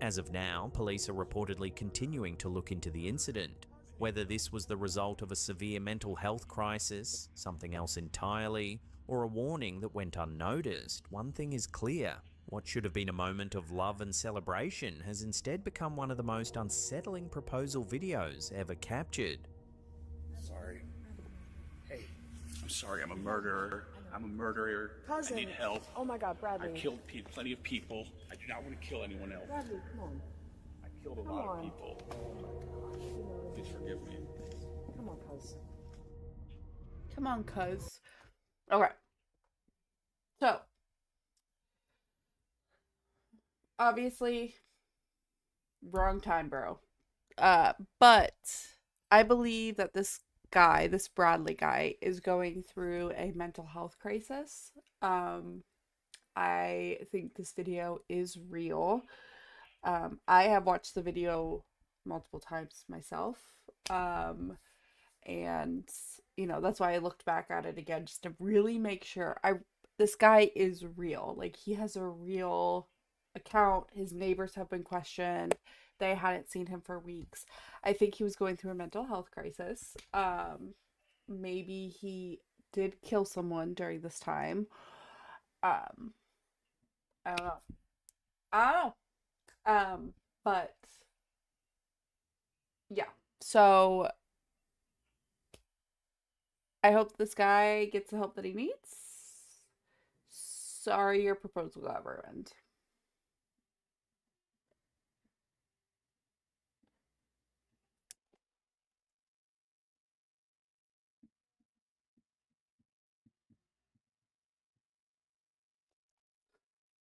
As of now, police are reportedly continuing to look into the incident. Whether this was the result of a severe mental health crisis, something else entirely, or a warning that went unnoticed, one thing is clear. What should have been a moment of love and celebration has instead become one of the most unsettling proposal videos ever captured. Sorry. Hey, I'm sorry, I'm a murderer. I'm a murderer. Cousin. I need help. Oh my god, Bradley. I've killed plenty of people. I do not want to kill anyone else. Bradley, come on. I killed a Come lot on. of people. Please forgive me. Come on, cuz. Come on, cuz. Okay. So, obviously, wrong time, bro. But I believe that this guy, this Bradley guy, is going through a mental health crisis. I think this video is real. I have watched the video multiple times myself. And you know, that's why I looked back at it again just to really make sure this guy is real. Like, he has a real account. His neighbors have been questioned. They hadn't seen him for weeks. I think he was going through a mental health crisis. Maybe he did kill someone during this time. I don't know. I don't know. But yeah. So I hope this guy gets the help that he needs. Sorry, your proposal got ruined.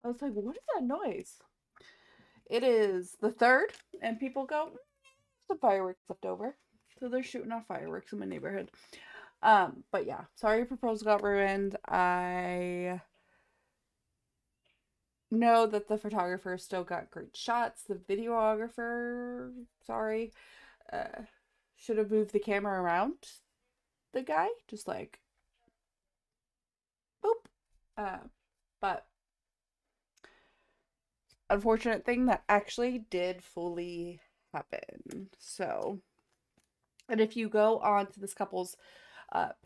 I was like, what is that noise? It is the 3rd, and people go, some fireworks left over. So they're shooting off fireworks in my neighborhood. But yeah, sorry your proposal got ruined. I know that the photographer still got great shots. The videographer, sorry, should have moved the camera around the guy. Just like, boop. But unfortunate thing that actually did fully happen. So, and if you go on to this couple's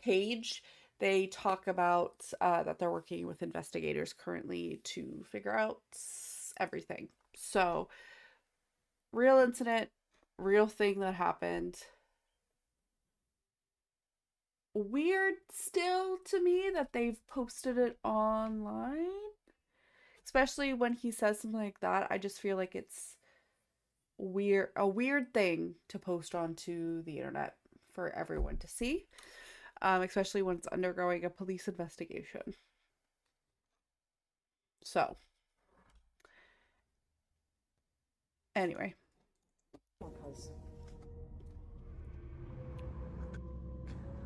page, they talk about that they're working with investigators currently to figure out everything. So, real incident, real thing that happened. Weird still to me that they've posted it online. Especially when he says something like that, I just feel like it's a weird thing to post onto the internet for everyone to see, especially when it's undergoing a police investigation. So, anyway. I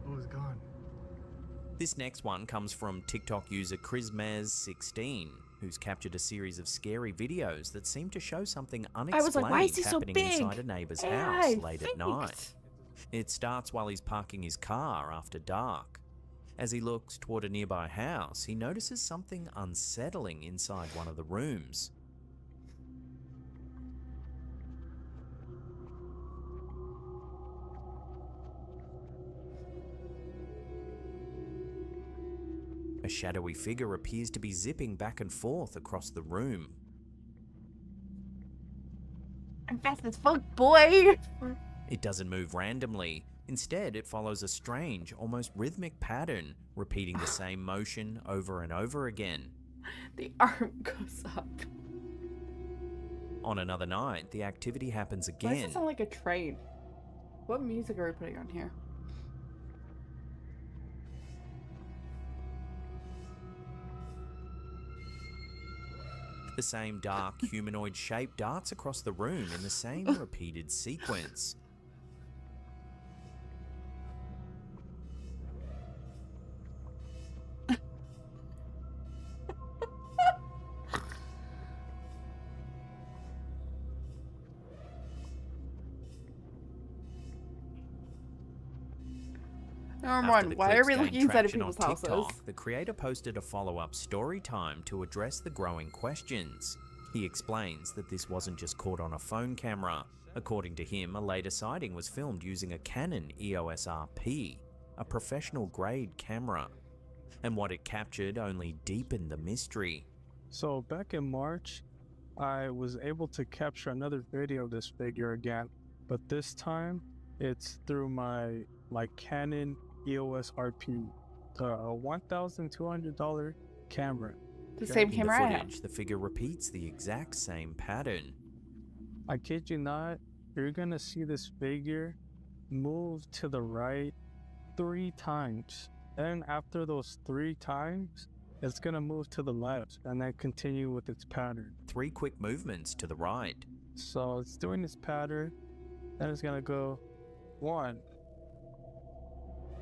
was gone. This next one comes from TikTok user Chrismez16, who's captured a series of scary videos that seem to show something unexplained I was like, why is he so happening big? inside a neighbor's Yeah, house I late at think. night. It starts while he's parking his car after dark. As he looks toward a nearby house, he notices something unsettling inside one of the rooms. A shadowy figure appears to be zipping back and forth across the room. I'm fast as fuck, boy! It doesn't move randomly. Instead, it follows a strange, almost rhythmic pattern, repeating the same motion over and over again. The arm goes up. On another night, the activity happens Why does again. it sound like a train? What music are we putting on here? The same dark humanoid shape darts across the room in the same repeated sequence. Number After one, the why clips are we gained looking inside of traction on people's houses? TikTok, the creator posted a follow-up story time to address the growing questions. He explains that this wasn't just caught on a phone camera. According to him, a later sighting was filmed using a Canon EOS RP, a professional-grade camera. And what it captured only deepened the mystery. So back in March, I was able to capture another video of this figure again, but this time it's through my Canon EOS RP, the $1,200 camera. The same In the camera I have. footage, the figure repeats the exact same pattern. I kid you not, you're gonna see this figure move to the right 3 times. Then after those 3 times, it's gonna move to the left and then continue with its pattern. 3 quick movements to the right. So it's doing this pattern, then it's gonna go 1,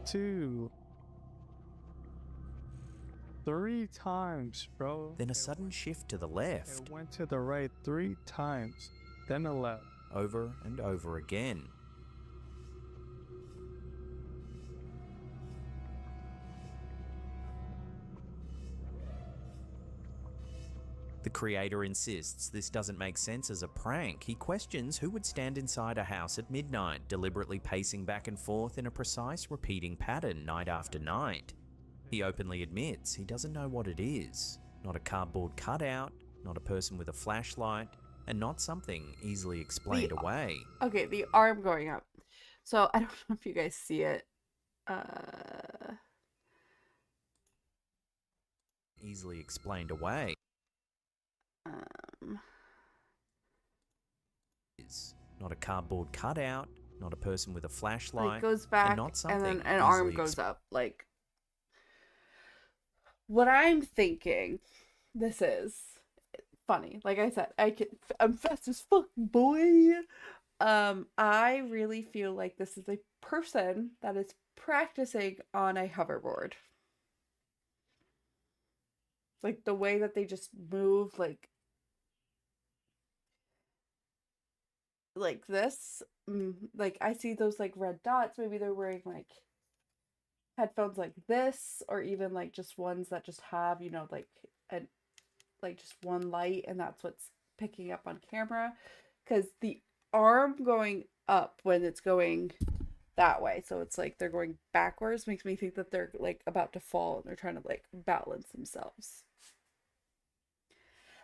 2, 3 times, bro. Then a sudden shift to the left, It went to the right 3 times, then the left. over and over again. The creator insists this doesn't make sense as a prank. He questions who would stand inside a house at midnight, deliberately pacing back and forth in a precise repeating pattern night after night. He openly admits he doesn't know what it is. Not a cardboard cutout, not a person with a flashlight, and not something easily explained away. Okay, the arm going up. So I don't know if you guys see it. Easily explained away. Is not a cardboard cutout, not a person with a flashlight, Like goes back and not something and then an arm easily goes up. Like what I'm thinking, this is funny. Like I said, I'm fast as fuck, boy. I really feel like this is a person that is practicing on a hoverboard. Like the way that they just move, like this. Like I see those like red dots. Maybe they're wearing like headphones like this, or even like just ones that just have, you know, like just one light, and that's what's picking up on camera. Because the arm going up when it's going that way, so it's like they're going backwards, makes me think that they're like about to fall and they're trying to like balance themselves.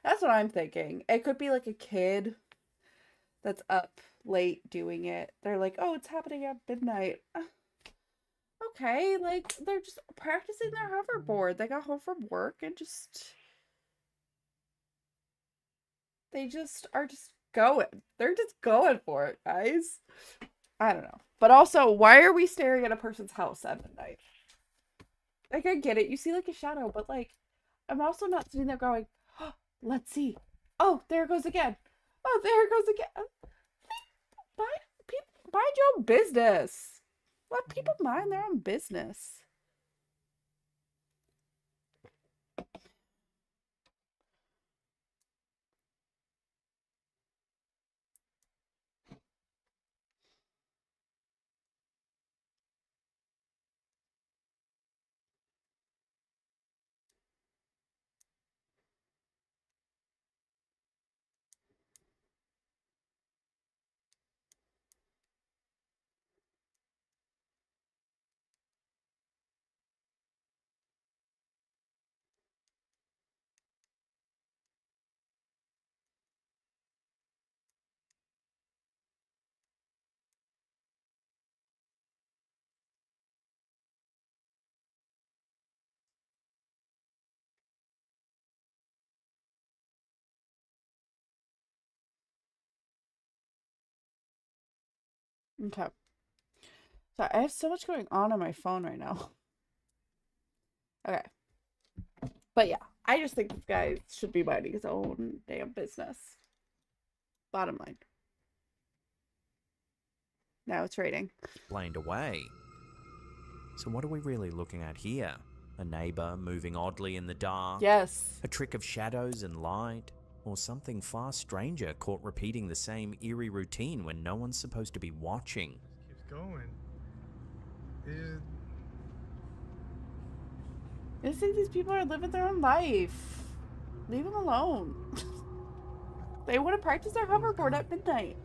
That's what I'm thinking. It could be like a kid that's up late doing it. They're like, oh, it's happening at midnight. Okay, like they're just practicing their hoverboard. They got home from work and they just are just going. They're just going for it, guys. I don't know. But also, why are we staring at a person's house at midnight? Like, I get it. You see like a shadow, but like, I'm also not sitting there going, oh, let's see. Oh, there it goes again. Oh, there it goes again. Mind your own business. Let people mind their own business. Okay. So I have so much going on my phone right now. Okay. But yeah, I just think this guy should be minding his own damn business. Bottom line. Now it's rating. Explained away. So what are we really looking at here? A neighbour moving oddly in the dark? Yes. A trick of shadows and light? Or something far stranger caught repeating the same eerie routine when no one's supposed to be watching? Keeps going. I just think these people are living their own life. Leave them alone. They want to practice their hoverboard at midnight.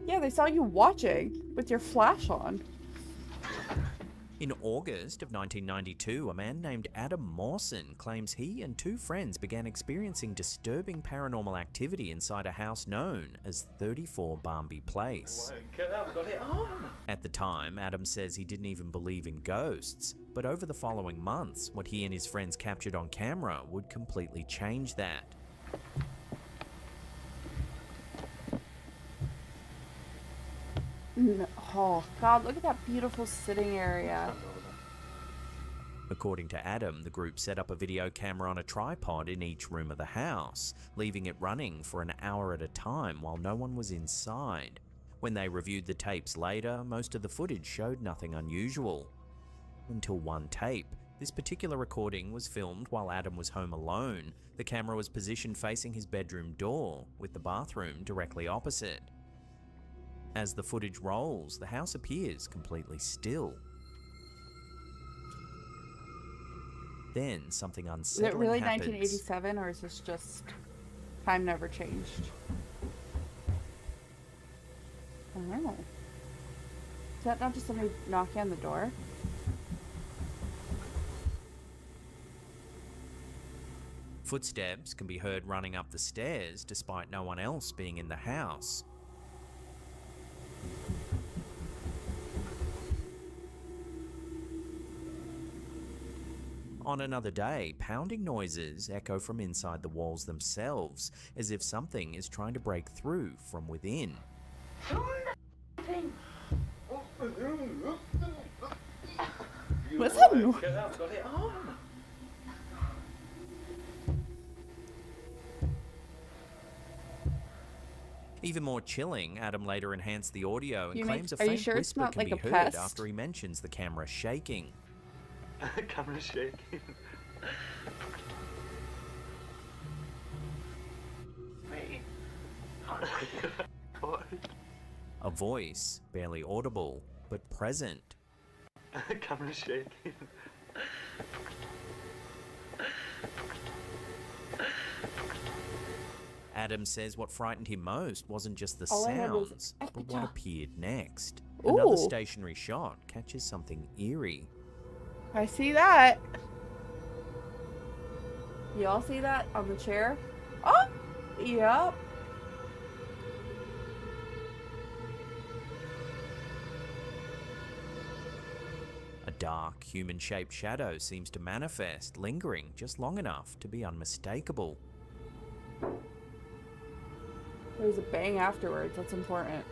Yeah, they saw you watching with your flash on. In August of 1992, a man named Adam Mawson claims he and two friends began experiencing disturbing paranormal activity inside a house known as 34 Barmby Place. At the time, Adam says he didn't even believe in ghosts, but over the following months, what he and his friends captured on camera would completely change that. Oh, God, look at that beautiful sitting area. According to Adam, the group set up a video camera on a tripod in each room of the house, leaving it running for an hour at a time while no one was inside. When they reviewed the tapes later, most of the footage showed nothing unusual. Until one tape. This particular recording was filmed while Adam was home alone. The camera was positioned facing his bedroom door, with the bathroom directly opposite. As the footage rolls, the house appears completely still. Then something Is unsettling it really happens. 1987, or is this just time never changed? I don't know. Is that not just somebody knocking on the door? Footsteps can be heard running up the stairs despite no one else being in the house. On another day, pounding noises echo from inside the walls themselves, as if something is trying to break through from within. What's that noise? Even more chilling, Adam later enhanced the audio and You claims make- a are you faint sure it's whisper not can like be a heard pest? after he mentions the camera shaking. Camera shaking. Wait. What? A voice, barely audible, but present. Camera shaking. Adam says what frightened him most wasn't just the All I heard was, sounds, but what appeared next. Ooh. Another stationary shot catches something eerie. I see that. Y'all see that on the chair? Oh, yep. A dark, human-shaped shadow seems to manifest, lingering just long enough to be unmistakable. There was a bang afterwards. That's important.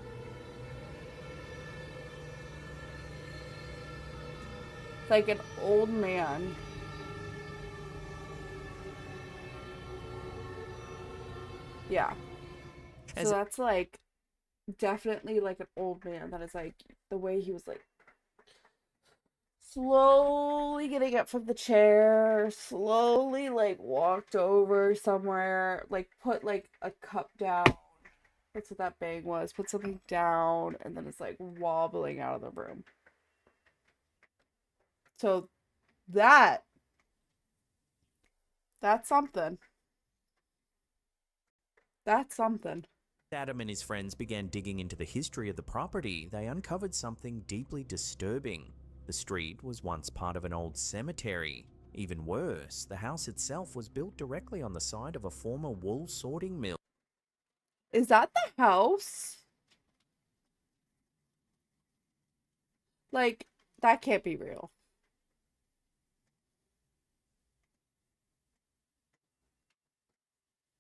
It's like an old man. Yeah. As- So that's like definitely like an old man. That is like the way he was like slowly getting up from the chair, slowly like walked over somewhere, like put like a cup down. That's what that bang was. Put something down, and then it's like wobbling out of the room. So that's something. That's something. Adam and his friends began digging into the history of the property. They uncovered something deeply disturbing. The street was once part of an old cemetery. Even worse, the house itself was built directly on the site of a former wool sorting mill. Is that the house? Like, that can't be real.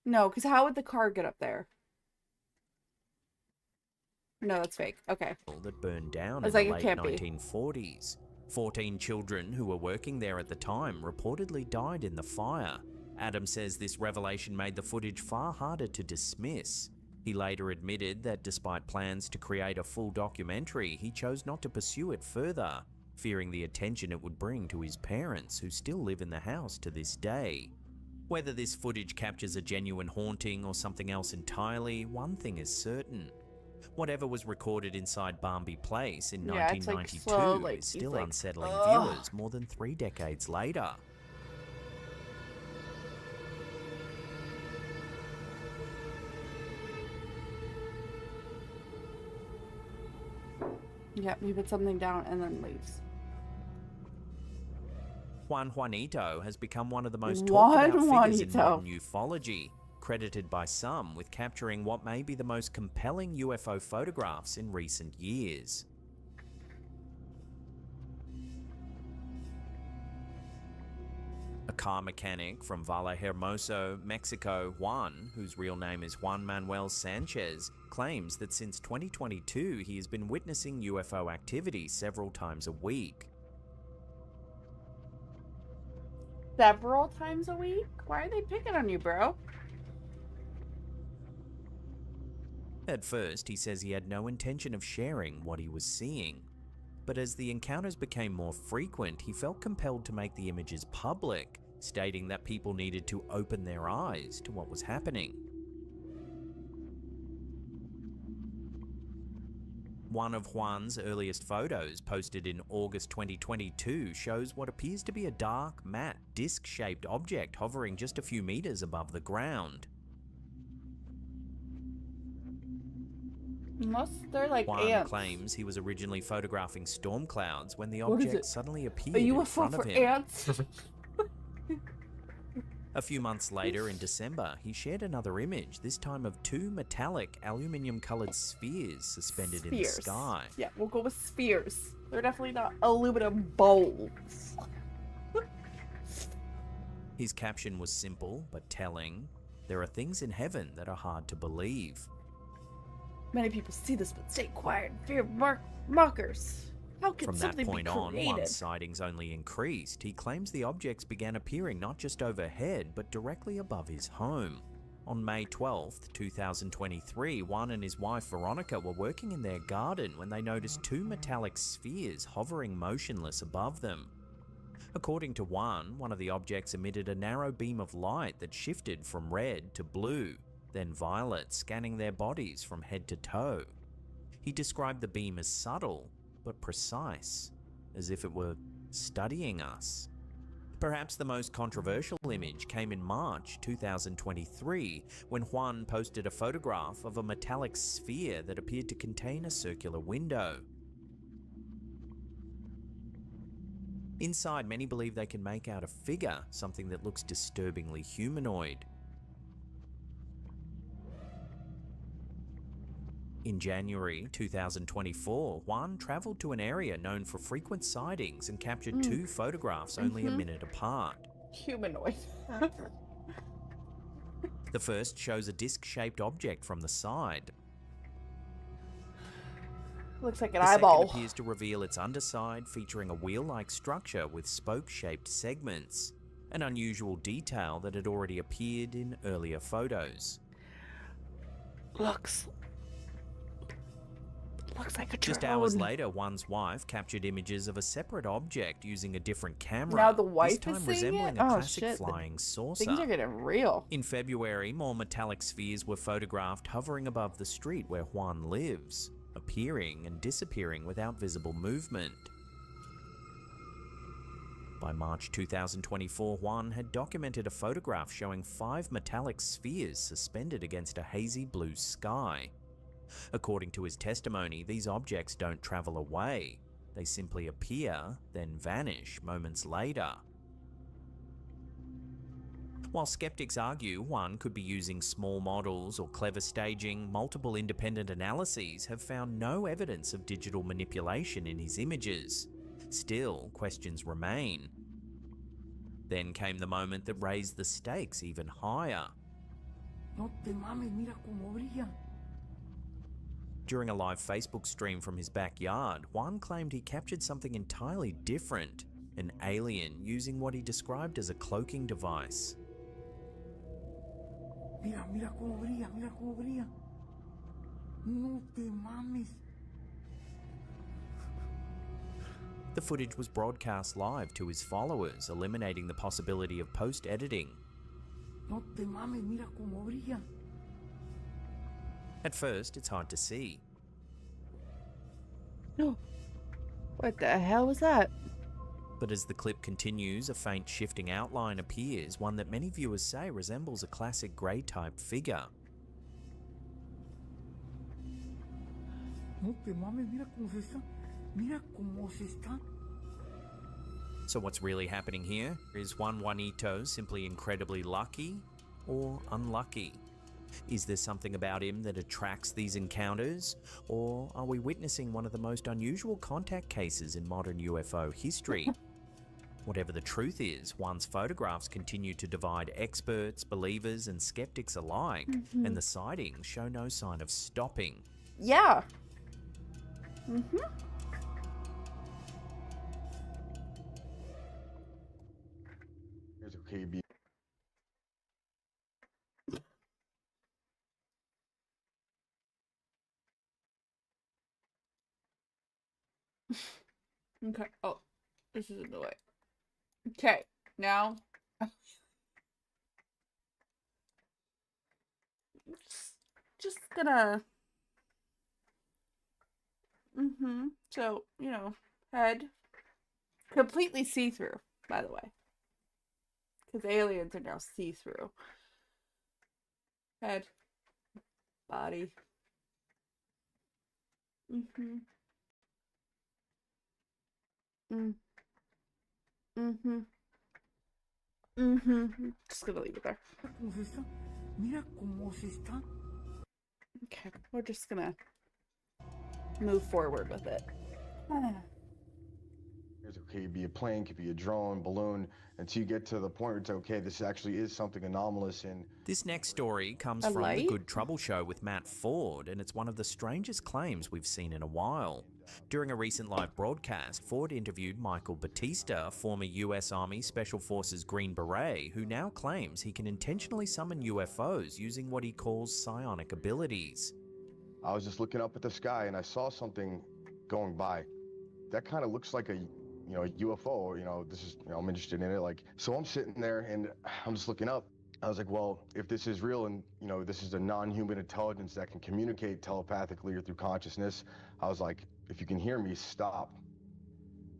No, because how would the car get up there? No, that's fake. Okay. That burned down I in was like, the it late can't be. 1940s. 14 children who were working there at the time reportedly died in the fire. Adam says this revelation made the footage far harder to dismiss. He later admitted that despite plans to create a full documentary, he chose not to pursue it further, fearing the attention it would bring to his parents, who still live in the house to this day. Whether this footage captures a genuine haunting or something else entirely, one thing is certain. Whatever was recorded inside Barmby Place in Yeah, it's, like, 1992 slow, like, is he's still like, unsettling "Ugh." viewers more than 3 decades later. Yep, he put something down and then leaves. Juan Juanito has become one of the most Juan talked about figures in Juanito. modern ufology, credited by some with capturing what may be the most compelling UFO photographs in recent years. A car mechanic from Vallehermoso, Mexico, Juan, whose real name is Juan Manuel Sanchez, claims that since 2022 he has been witnessing UFO activity several times a week. Several times a week? Why are they picking on you, bro? At first, he says he had no intention of sharing what he was seeing. But as the encounters became more frequent, he felt compelled to make the images public, stating that people needed to open their eyes to what was happening. One of Juan's earliest photos, posted in August 2022, shows what appears to be a dark, matte, disc-shaped object hovering just a few meters above the ground. Unless they're like Juan ants. claims he was originally photographing storm clouds when the What is object it? suddenly A appeared in UFO front of for him. ants? A few months later, in December, he shared another image, this time of two metallic aluminium-coloured spheres suspended in the Spheres. sky. Yeah, we'll go with spheres. They're definitely not aluminum bowls. His caption was simple but telling. There are things in heaven that are hard to believe. Many people see this but stay quiet and fear mockers. How can From that something point be on, created? once sightings only increased, he claims the objects began appearing not just overhead, but directly above his home. On May 12th, 2023, Juan and his wife Veronica were working in their garden when they noticed two metallic spheres hovering motionless above them. According to Juan, one of the objects emitted a narrow beam of light that shifted from red to blue, then violet, scanning their bodies from head to toe. He described the beam as subtle, but precise, as if it were studying us. Perhaps the most controversial image came in March 2023, when Juan posted a photograph of a metallic sphere that appeared to contain a circular window. Inside, many believe they can make out a figure, something that looks disturbingly humanoid. In January 2024, Juan travelled to an area known for frequent sightings and captured two photographs only a minute apart. Humanoid. The first shows a disc-shaped object from the side. Looks like an The eyeball. second appears to reveal its underside, featuring a wheel-like structure with spoke-shaped segments, an unusual detail that had already appeared in earlier photos. Looks like a drone. Just hours later, Juan's wife captured images of a separate object using a different camera. Now the wife this time is seeing resembling it? a Oh, classic shit. flying saucer. Things are getting real. In February, more metallic spheres were photographed hovering above the street where Juan lives, appearing and disappearing without visible movement. By March 2024, Juan had documented a photograph showing 5 metallic spheres suspended against a hazy blue sky. According to his testimony, these objects don't travel away. They simply appear, then vanish moments later. While skeptics argue Juan could be using small models or clever staging, multiple independent analyses have found no evidence of digital manipulation in his images. Still, questions remain. Then came the moment that raised the stakes even higher. No te mames, mira cómo brilla. During a live Facebook stream from his backyard, Juan claimed he captured something entirely different, an alien using what he described as a cloaking device. Mira, mira cómo brilla, mira cómo brilla. No te mames. The footage was broadcast live to his followers, eliminating the possibility of post-editing. No te mames, mira cómo brilla. At first, it's hard to see. No. What the hell was that? But as the clip continues, a faint shifting outline appears, one that many viewers say resembles a classic Grey-type figure. No te mames, mira cómo se está. Mira cómo se está. So what's really happening here? Is Juanito simply incredibly lucky or unlucky? Is there something about him that attracts these encounters? Or are we witnessing one of the most unusual contact cases in modern UFO history? Whatever the truth is, Juan's photographs continue to divide experts, believers, and skeptics alike, and the sightings show no sign of stopping. Yeah. Here's a KB. Okay. Oh, this is in the way. Okay, now. Just gonna. So, head. Completely see through, by the way. Because aliens are now see through. Head. Body. Just gonna leave it there. ¿Cómo se está? Mira cómo se está. Okay, we're just gonna move forward with it. It could be a plane, could be a drone, balloon, until you get to the point where it's okay, this actually is something anomalous. And This next story comes A from The light? Good Trouble Show with Matt Ford, and it's one of the strangest claims we've seen in a while. During a recent live broadcast, Ford interviewed Michael Batista, former US Army Special Forces Green Beret, who now claims he can intentionally summon UFOs using what he calls psionic abilities. I was just looking up at the sky and I saw something going by. That kind of looks like a UFO. This is, I'm interested in it. Like, so I'm sitting there and I'm just looking up. I was like, well, if this is real and, this is a non-human intelligence that can communicate telepathically or through consciousness, I was like, if you can hear me, stop.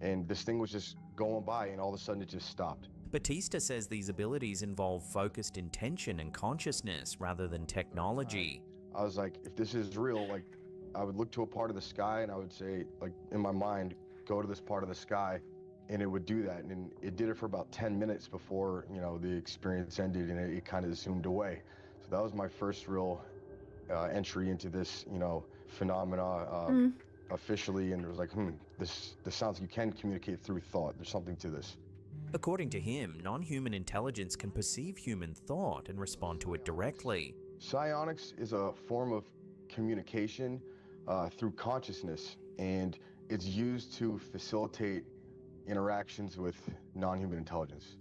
And this thing was just going by and all of a sudden it just stopped. Batista says these abilities involve focused intention and consciousness rather than technology. I was like, if this is real, like, I would look to a part of the sky and I would say, like, in my mind, go to this part of the sky, and it would do that. And it did it for about 10 minutes before, the experience ended, and it kind of zoomed away. So that was my first real entry into this, phenomena officially, and it was like, this sounds like you can communicate through thought. There's something to this. According to him, non-human intelligence can perceive human thought and respond to it directly. Psionics is a form of communication through consciousness, and it's used to facilitate interactions with non-human intelligence.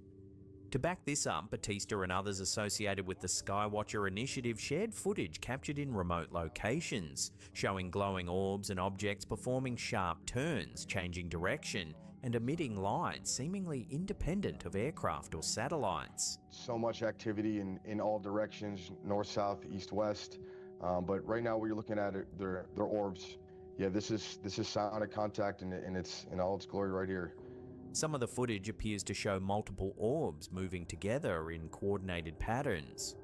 To back this up, Batista and others associated with the Skywatcher initiative shared footage captured in remote locations, showing glowing orbs and objects performing sharp turns, changing direction, and emitting light seemingly independent of aircraft or satellites. So much activity in all directions, north, south, east, west. But right now, what you're looking at, they're orbs. Yeah, this is psionic contact, and it's in all its glory right here. Some of the footage appears to show multiple orbs moving together in coordinated patterns.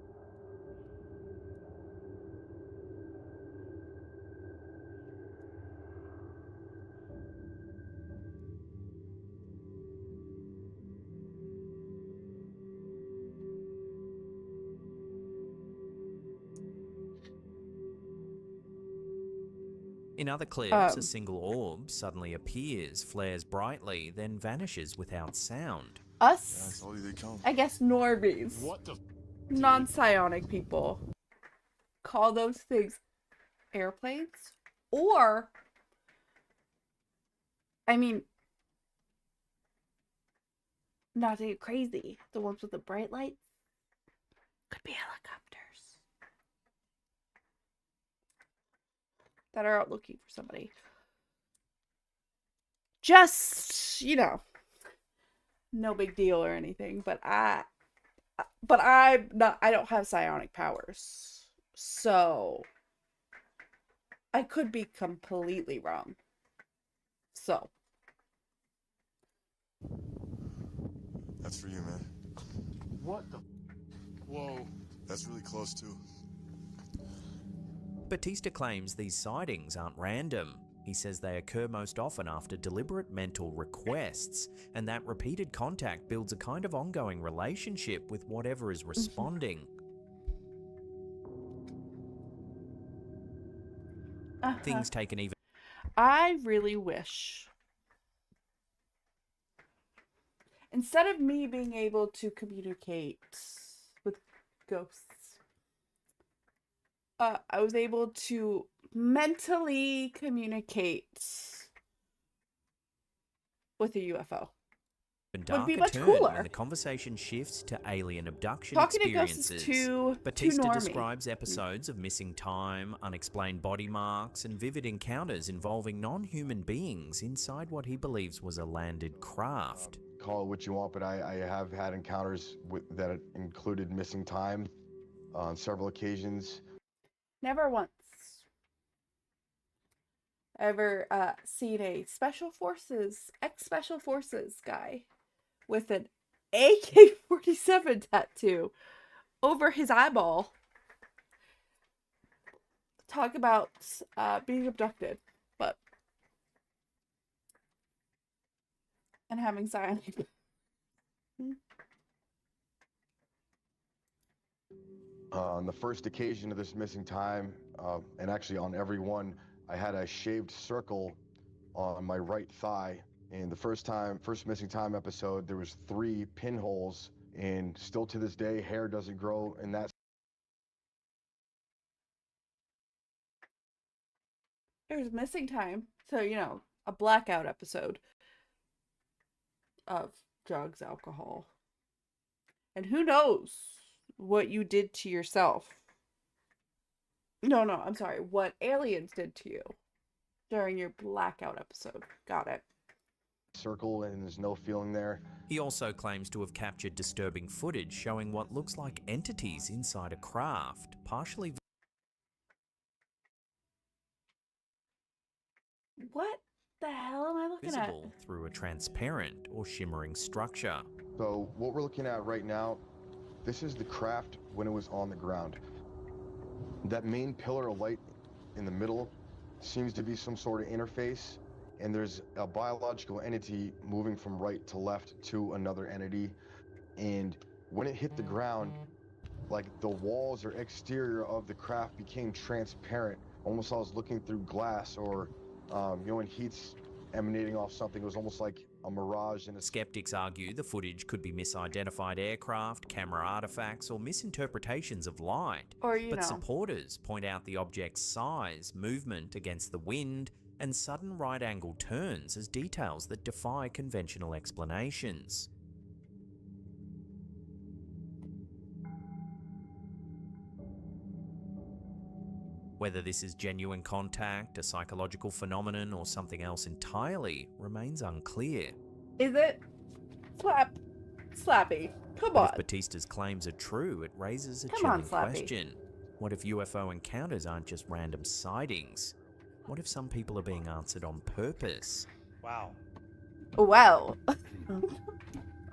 In other clips, a single orb suddenly appears, flares brightly, then vanishes without sound. Us, I guess normies, non-psionic people, call those things airplanes, or, I mean, not to get crazy, the ones with the bright lights could be helicopters that are out looking for somebody. Just, no big deal or anything, but I don't have psionic powers, so I could be completely wrong. So that's for you, man. What the? Whoa, that's really close too. Batista claims these sightings aren't random. He says they occur most often after deliberate mental requests, and that repeated contact builds a kind of ongoing relationship with whatever is responding. Things take an even... I really wish, instead of me being able to communicate with ghosts, I was able to mentally communicate with a UFO. Would be much cooler. When the conversation shifts to alien abduction Talking experiences. to ghosts is too Batista normie. describes episodes of missing time, unexplained body marks, and vivid encounters involving non-human beings inside what he believes was a landed craft. Call it what you want, but I have had encounters that included missing time on several occasions. Never once ever seen a ex-special forces guy with an AK-47 tattoo over his eyeball talk about being abducted, and having psionic. On the first occasion of this missing time, and actually on every one, I had a shaved circle on my right thigh. And the first missing time episode, there was 3 pinholes, and still to this day, hair doesn't grow in that. There's missing time. So, you know, a blackout episode of drugs, alcohol. And who knows what you did to yourself. No, I'm sorry. What aliens did to you during your blackout episode. Got it. Circle, and there's no feeling there. He also claims to have captured disturbing footage showing what looks like entities inside a craft, partially What the hell am I looking at? visible through a transparent or shimmering structure. So what we're looking at right now, this is the craft when it was on the ground. That main pillar of light in the middle seems to be some sort of interface, and there's a biological entity moving from right to left to another entity. And when it hit the ground, like the walls or exterior of the craft became transparent. Almost I was looking through glass, or you know, when heat's emanating off something, it was almost like a mirage. And Skeptics argue the footage could be misidentified aircraft, camera artifacts, or misinterpretations of light. Or, you but know. supporters point out the object's size, movement against the wind, and sudden right-angle turns as details that defy conventional explanations. Whether this is genuine contact, a psychological phenomenon, or something else entirely remains unclear. Is it? Slappy. Come But on. if Batista's claims are true, it raises a Come on, chilling Slappy. question. What if UFO encounters aren't just random sightings? What if some people are being answered on purpose? Wow. Wow. Oh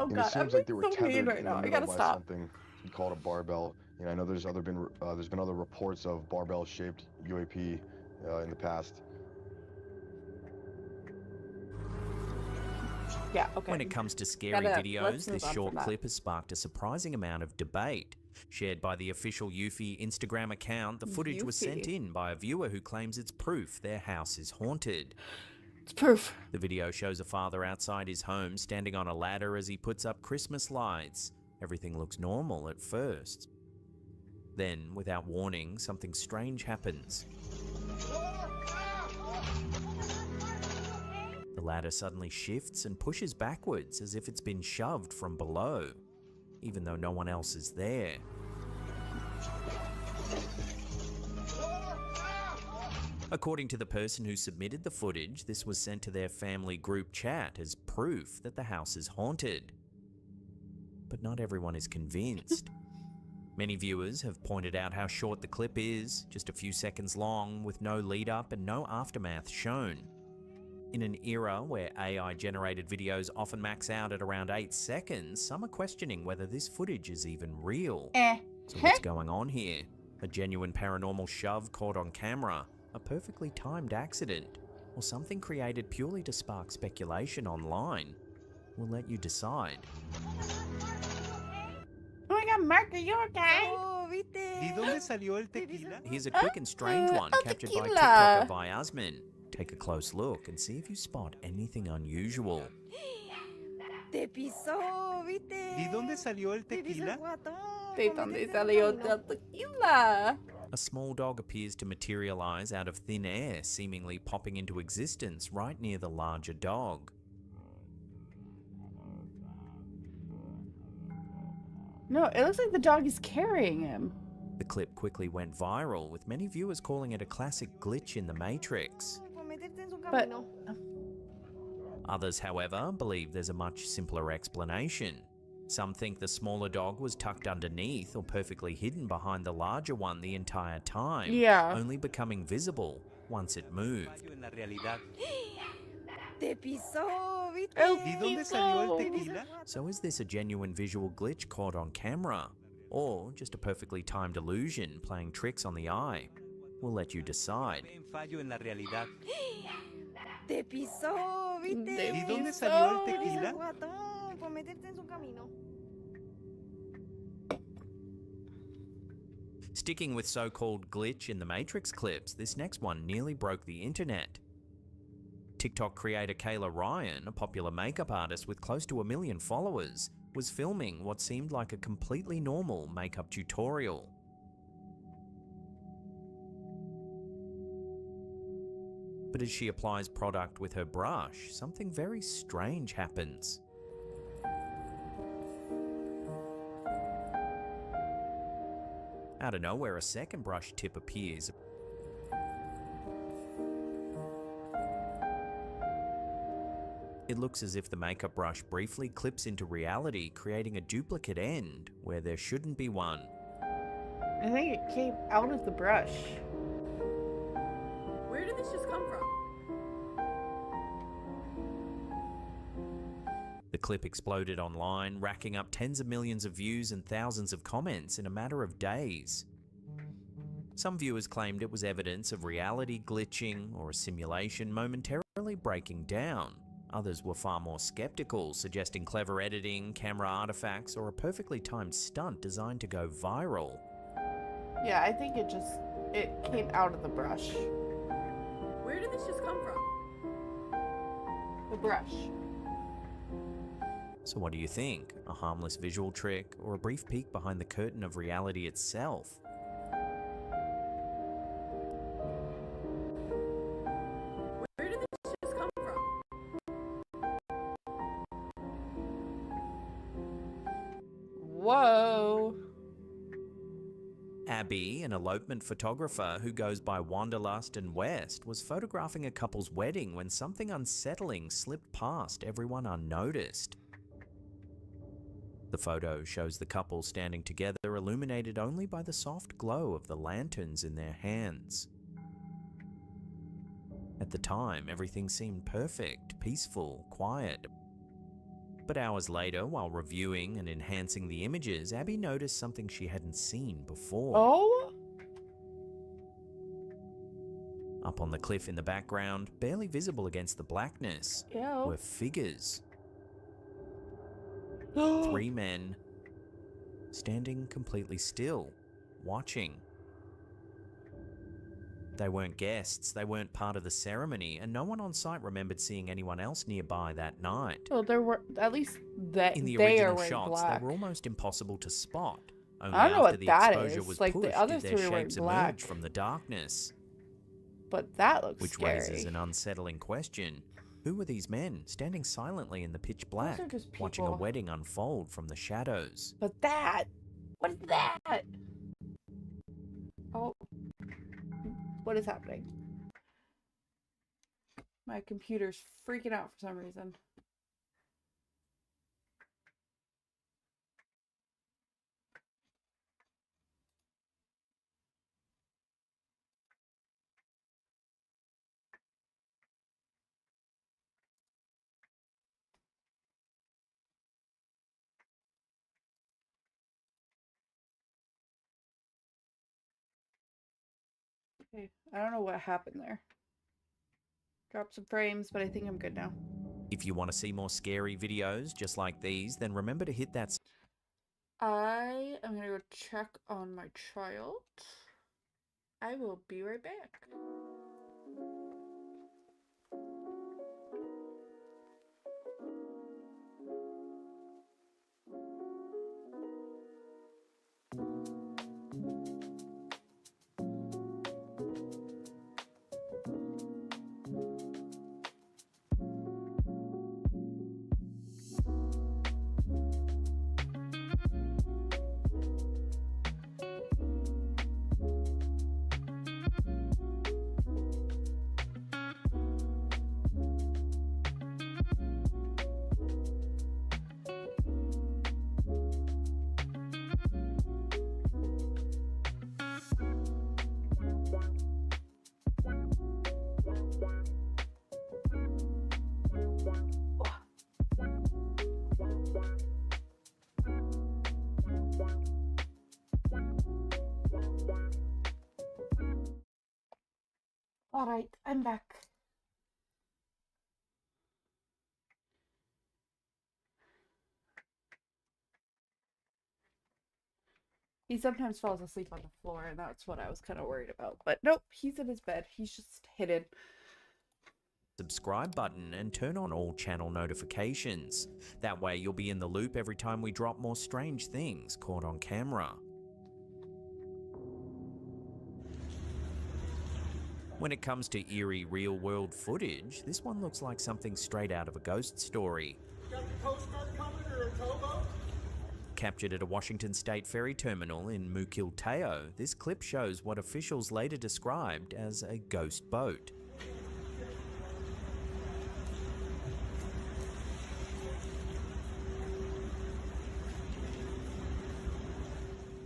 and god, it I'm seems like they being were so tethered mean right in now. the I middle gotta by stop. something called a barbell. And I know there's been other reports of barbell-shaped UAP in the past. Yeah, okay. When it comes to scary Let's videos, move this on short from that. clip has sparked a surprising amount of debate. Shared by the official Eufy Instagram account, the footage was sent Eufy. in by a viewer who claims it's proof their house is haunted. It's proof. The video shows a father outside his home standing on a ladder as he puts up Christmas lights. Everything looks normal at first. Then, without warning, something strange happens. The ladder suddenly shifts and pushes backwards as if it's been shoved from below, even though no one else is there. According to the person who submitted the footage, this was sent to their family group chat as proof that the house is haunted. But not everyone is convinced. Many viewers have pointed out how short the clip is, just a few seconds long, with no lead-up and no aftermath shown. In an era where AI-generated videos often max out at around 8 seconds, some are questioning whether this footage is even real. So what's going on here? A genuine paranormal shove caught on camera? A perfectly timed accident? Or something created purely to spark speculation online? We'll let you decide. Oh my god, Mark, are you okay? ¿Y dónde salió el tequila? Here's a quick and strange one captured by tequila. TikToker Vyasmin. Take a close look and see if you spot anything unusual. ¿Y dónde salió el tequila? ¿De dónde salió el tequila? A small dog appears to materialize out of thin air, seemingly popping into existence right near the larger dog. No, it looks like the dog is carrying him. The clip quickly went viral, with many viewers calling it a classic glitch in the Matrix. But Others, however, believe there's a much simpler explanation. Some think the smaller dog was tucked underneath or perfectly hidden behind the larger one the entire time, Yeah. only becoming visible once it moved. En la realidad. El ¿Y dónde salió el piso. tequila? So is this a genuine visual glitch caught on camera? Or just a perfectly timed illusion playing tricks on the eye? We'll let you decide. Un fallo en la realidad. De ¿Y dónde salió el tequila? Sticking with so-called glitch in the Matrix clips, this next one nearly broke the internet. TikTok creator Kayla Ryan, a popular makeup artist with close to 1 million followers, was filming what seemed like a completely normal makeup tutorial. But as she applies product with her brush, something very strange happens. Out of nowhere, a second brush tip appears. It looks as if the makeup brush briefly clips into reality, creating a duplicate end where there shouldn't be one. I think it came out of the brush. Where did this just come from? The clip exploded online, racking up tens of millions of views and thousands of comments in a matter of days. Some viewers claimed it was evidence of reality glitching or a simulation momentarily breaking down. Others were far more skeptical, suggesting clever editing, camera artifacts, or a perfectly timed stunt designed to go viral. Yeah, I think it came out of the brush. Where did this just come from? The brush. So what do you think? A harmless visual trick or a brief peek behind the curtain of reality itself? Where did this just come from? Whoa. Abby, an elopement photographer who goes by Wanderlust and West, was photographing a couple's wedding when something unsettling slipped past everyone unnoticed. The photo shows the couple standing together, illuminated only by the soft glow of the lanterns in their hands. At the time, everything seemed perfect, peaceful, quiet. But hours later, while reviewing and enhancing the images, Abby noticed something she hadn't seen before. Oh? Up on the cliff in the background, barely visible against the blackness, Ew. were figures. 3 men standing completely still, watching. They weren't guests, they weren't part of the ceremony, and no one on site remembered seeing anyone else nearby that night. Well, there were at least that In the they original are wearing shots, black. they were almost impossible to spot. Only I don't know after what the that exposure is. was Like, pushed the other did their three were shapes black. emerge from the darkness. But that looks Which scary. raises an unsettling question. Who were these men standing silently in the pitch black, are just watching a people. wedding unfold from the shadows? But that, what is that? Oh, what is happening? My computer's freaking out for some reason. Okay, I don't know what happened there. Dropped some frames, but I think I'm good now. If you want to see more scary videos just like these, then remember to hit that I am gonna go check on my child. I will be right back. Alright, I'm back. He sometimes falls asleep on the floor, and that's what I was kind of worried about. But nope, he's in his bed. He's just hidden. Subscribe button and turn on all channel notifications. That way you'll be in the loop every time we drop more strange things caught on camera. When it comes to eerie real-world footage, this one looks like something straight out of a ghost story. Got the Coast Guard coming or a towboat? Captured at a Washington State ferry terminal in Mukilteo, this clip shows what officials later described as a ghost boat.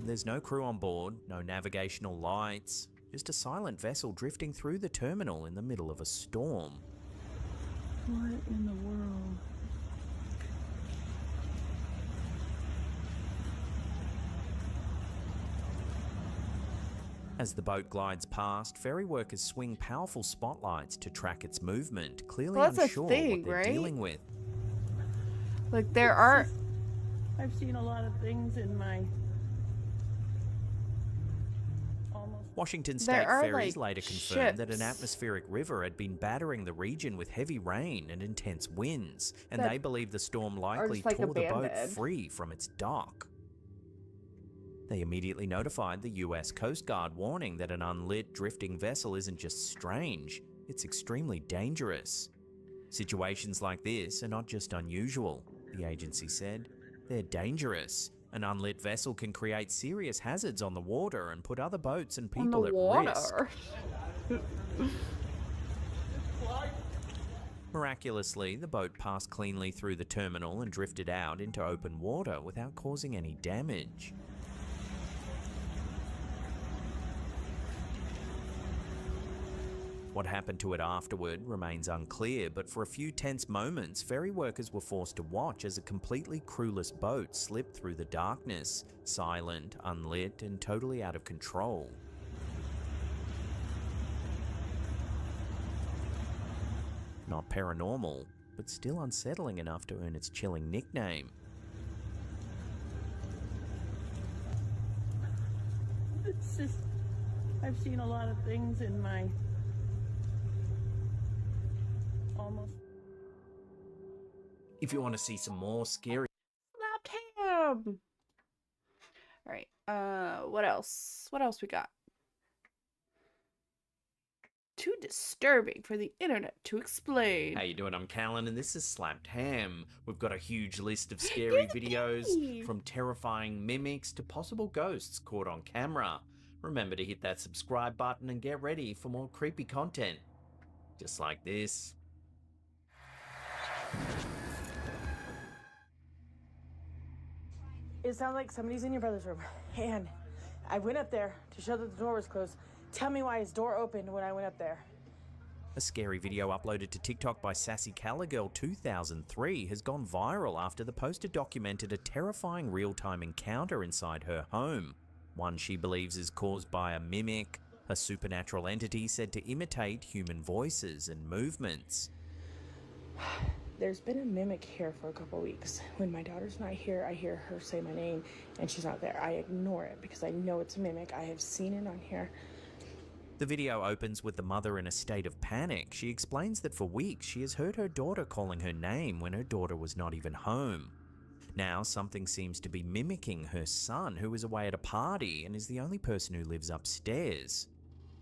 There's no crew on board, no navigational lights, just a silent vessel drifting through the terminal in the middle of a storm. What in the world? As the boat glides past, ferry workers swing powerful spotlights to track its movement, clearly Well, that's a unsure thing, what they're right? dealing with. Like, there are... I've seen a lot of things in my Washington There State are, ferries like, later confirmed that an ships atmospheric river had been battering the region with heavy rain and intense winds, and that they believe the storm are likely just, like, tore the boat abandoned. free from its dock. They immediately notified the US Coast Guard, warning that an unlit, drifting vessel isn't just strange, it's extremely dangerous. Situations like this are not just unusual, the agency said, they're dangerous. An unlit vessel can create serious hazards on the water and put other boats and On the people at risk. water. Miraculously, the boat passed cleanly through the terminal and drifted out into open water without causing any damage. What happened to it afterward remains unclear, but for a few tense moments, ferry workers were forced to watch as a completely crewless boat slipped through the darkness, silent, unlit, and totally out of control. Not paranormal, but still unsettling enough to earn its chilling nickname. It's just, I've seen a lot of things in my almost. If you want to see some more scary... Slapped him! Alright, what else? What else we got? Too disturbing for the internet to explain. How you doing? I'm Callan and this is Slapped Ham. We've got a huge list of scary videos, from terrifying mimics to possible ghosts caught on camera. Remember to hit that subscribe button and get ready for more creepy content. Just like this. It sounds like somebody's in your brother's room. And I went up there to show that the door was closed. Tell me why his door opened when I went up there. A scary video uploaded to TikTok by Sassy Calagirl 2003 has gone viral after the poster documented a terrifying real-time encounter inside her home. One she believes is caused by a mimic, a supernatural entity said to imitate human voices and movements. There's been a mimic here for a couple weeks. When my daughter's not here, I hear her say my name and she's not there. I ignore it because I know it's a mimic. I have seen it on here. The video opens with the mother in a state of panic. She explains that for weeks she has heard her daughter calling her name when her daughter was not even home. Now something seems to be mimicking her son, who is away at a party and is the only person who lives upstairs.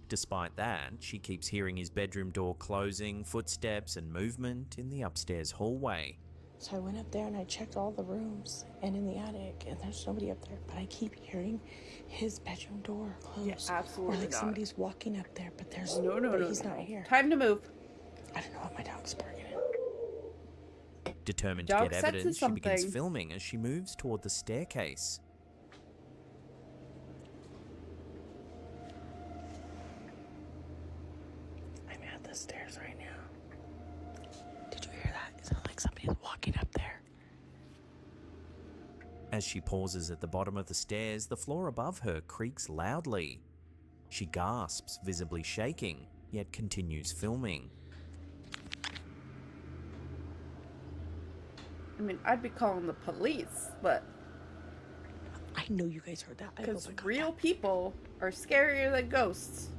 Despite that, she keeps hearing his bedroom door closing, footsteps and movement in the upstairs hallway. So I went up there and I checked all the rooms and in the attic, and there's nobody up there, but I keep hearing his bedroom door close. Yeah, absolutely Or like not. somebody's walking up there, but there's he's not here. Time to move. I don't know what my dog's barking at. Determined Dog to get senses evidence, she begins something. filming as she moves toward the staircase. I'm at the stairs right now. Did you hear that? It sounds like somebody's walking up there. As she pauses at the bottom of the stairs, the floor above her creaks loudly. She gasps, visibly shaking, yet continues filming. I mean, I'd be calling the police, but... I I know you guys heard that. Because real people are scarier than ghosts.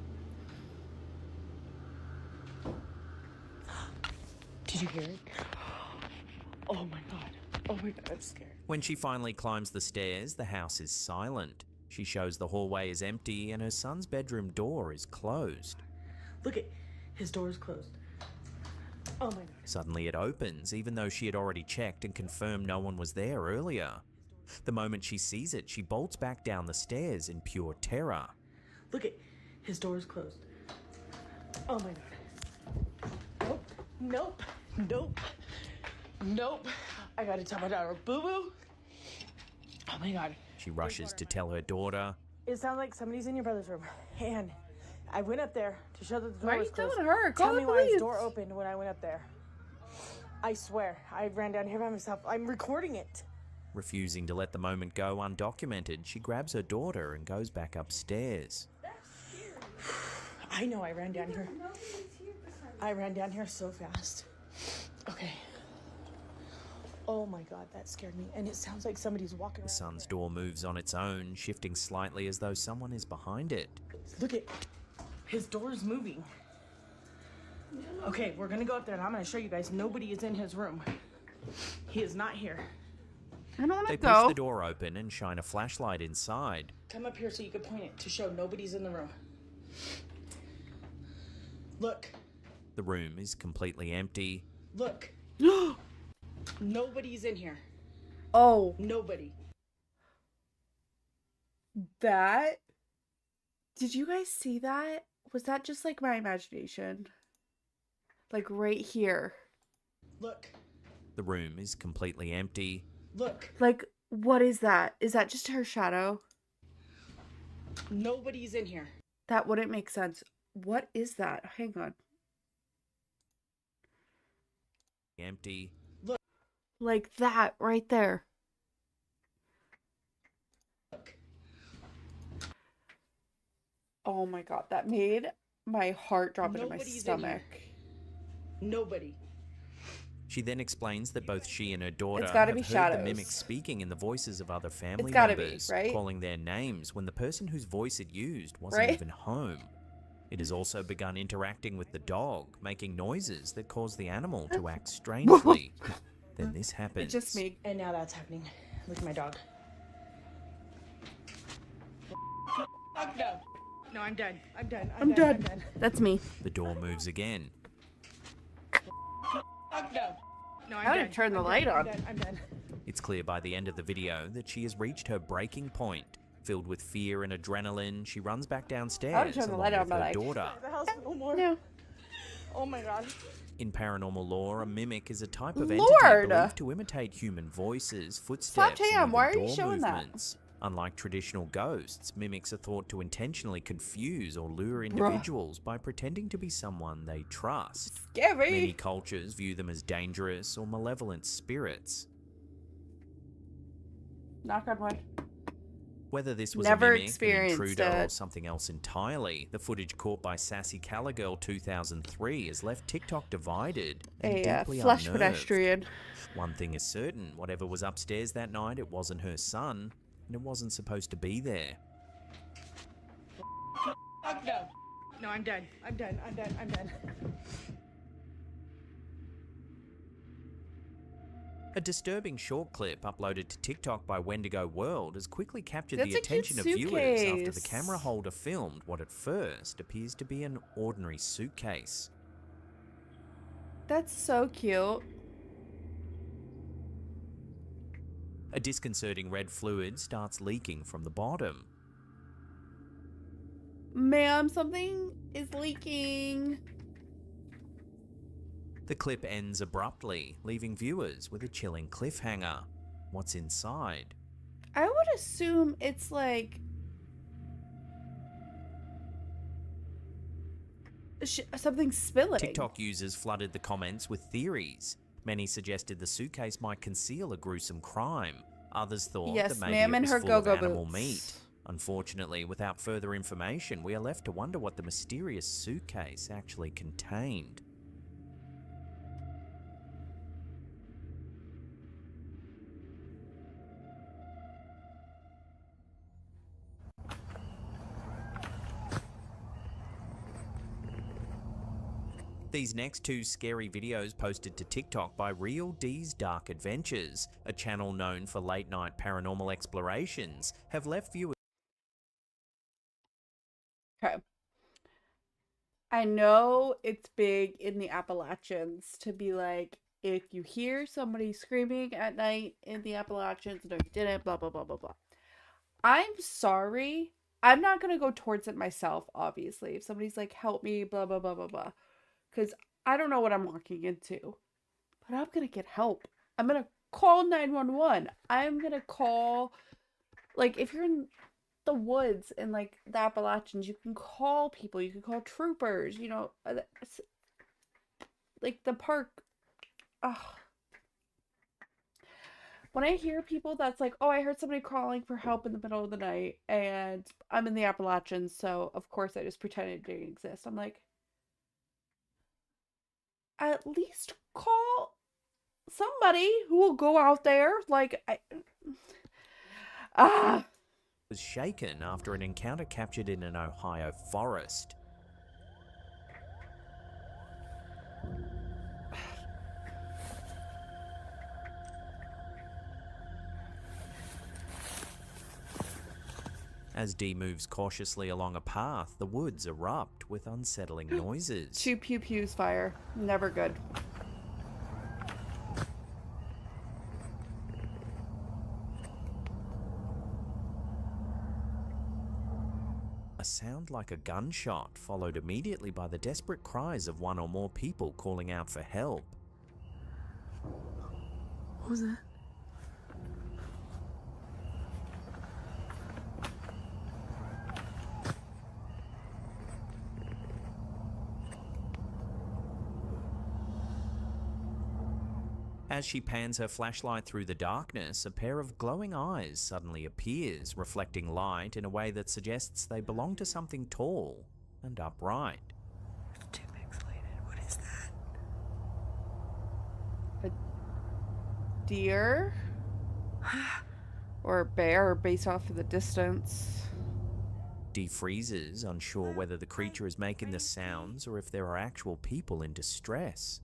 Did you hear it? Oh my god. Oh my god, I'm scared. When she finally climbs the stairs, the house is silent. She shows the hallway is empty and her son's bedroom door is closed. Look at his door is closed. Oh my god. Suddenly it opens, even though she had already checked and confirmed no one was there earlier. The moment she sees it, she bolts back down the stairs in pure terror. Look at his door is closed. Oh my god. Nope. Nope. Nope. Nope. I gotta tell my daughter, boo boo. Oh my god. She rushes to tell her daughter. It sounds like somebody's in your brother's room. And I went up there to show that the door Why are was you closed. telling her? Tell Call me the why his police. door opened when I went up there. I swear, I ran down here by myself. I'm recording it. Refusing to let the moment go undocumented, she grabs her daughter and goes back upstairs. I know I ran down here. I ran down here so fast. Okay. Oh my god, that scared me. And it sounds like somebody's walking The around. son's door moves on its own, shifting slightly as though someone is behind it. Look at his door is moving. Okay, we're gonna go up there and I'm gonna show you guys nobody is in his room. He is not here. I don't want They to push go. the door open and shine a flashlight inside. Come up here so you can point it to show nobody's in the room. Look, The room is completely empty. look. Nobody's in here. Oh, Nobody. that. Did you guys see that? Was that just like my imagination? Like right here. Look, The room is completely empty. look. Like, what is that? Is that just her shadow? Nobody's in here. That wouldn't make sense. What is that? Hang on. Empty. Like that right there. Look. Oh my god, that made my heart drop into my Nobody's in stomach. Nobody. She then explains that both she and her daughter It's have gotta heard be the shadows. mimic speaking in the voices of other family gotta be, members, right? calling their names when the person whose voice it used wasn't Right? even home. It has also begun interacting with the dog, making noises that cause the animal to act strangely. Then this happens. It's just me. And now that's happening. Look at my dog. Oh, no. No, I'm done. I'm done. I'm done. That's me. The door moves again. Oh, no. No, I'm I would done. have turned the I'm light done. on. I'm done. I'm done. It's clear by the end of the video that she has reached her breaking point. Filled with fear and adrenaline, she runs back downstairs turned the along light on, with but her like- daughter. The house no more. No. Oh my god. In paranormal lore, a mimic is a type of Lord! entity believed to imitate human voices, footsteps, and Tam, even why are you door showing that? movements. Unlike traditional ghosts, mimics are thought to intentionally confuse or lure individuals by pretending to be someone they trust. Scary. Many cultures view them as dangerous or malevolent spirits. Knock on wood. Whether this was Never a mimic, an experienced intruder, or it. something else entirely, the footage caught by Sassy Callagirl 2003 has left TikTok divided and A deeply flesh unnerved. pedestrian. One thing is certain, whatever was upstairs that night, it wasn't her son, and it wasn't supposed to be there. Oh, no. No, I'm done. I'm done. I'm done. I'm done. A disturbing short clip uploaded to TikTok by Wendigo World has quickly captured That's the a cute attention of viewers after the suitcase. camera holder filmed what at first appears to be an ordinary suitcase. That's so cute. A disconcerting red fluid starts leaking from the bottom. Ma'am, something is leaking. The clip ends abruptly, leaving viewers with a chilling cliffhanger. What's inside? I would assume it's like something spilling. TikTok users flooded the comments with theories. Many suggested the suitcase might conceal a gruesome crime. Others thought Yes, that maybe ma'am it and was her full of go-go animal boots. meat. Unfortunately, without further information, we are left to wonder what the mysterious suitcase actually contained. These next two scary videos posted to TikTok by Real D's Dark Adventures, a channel known for late night paranormal explorations, have left viewers. Okay. I know it's big in the Appalachians to be like, if you hear somebody screaming at night in the Appalachians, no, you didn't, blah, blah, blah, blah, blah. I'm sorry. I'm not going to go towards it myself, obviously. If somebody's like, help me, blah, blah, blah, blah, blah. Because I don't know what I'm walking into. But I'm going to get help. I'm going to call 911. I'm going to call, like, if you're in the woods in, like, the Appalachians, you can call people. You can call troopers, you know. Like, the park. Ugh. When I hear people that's like, oh, I heard somebody calling for help in the middle of the night, and I'm in the Appalachians, so of course I just pretended it didn't exist. I'm like, at least call somebody who will go out there. Like, was shaken after an encounter captured in an Ohio forest. As Dee moves cautiously along a path, the woods erupt with unsettling noises. Two pew pews fire. Never good. A sound like a gunshot, followed immediately by the desperate cries of one or more people calling out for help. What was that? As she pans her flashlight through the darkness, a pair of glowing eyes suddenly appears, reflecting light in a way that suggests they belong to something tall and upright. It's too pixelated. What is that? A deer? Or a bear, based off of the distance. Dee freezes, unsure whether the creature is making the sounds or if there are actual people in distress.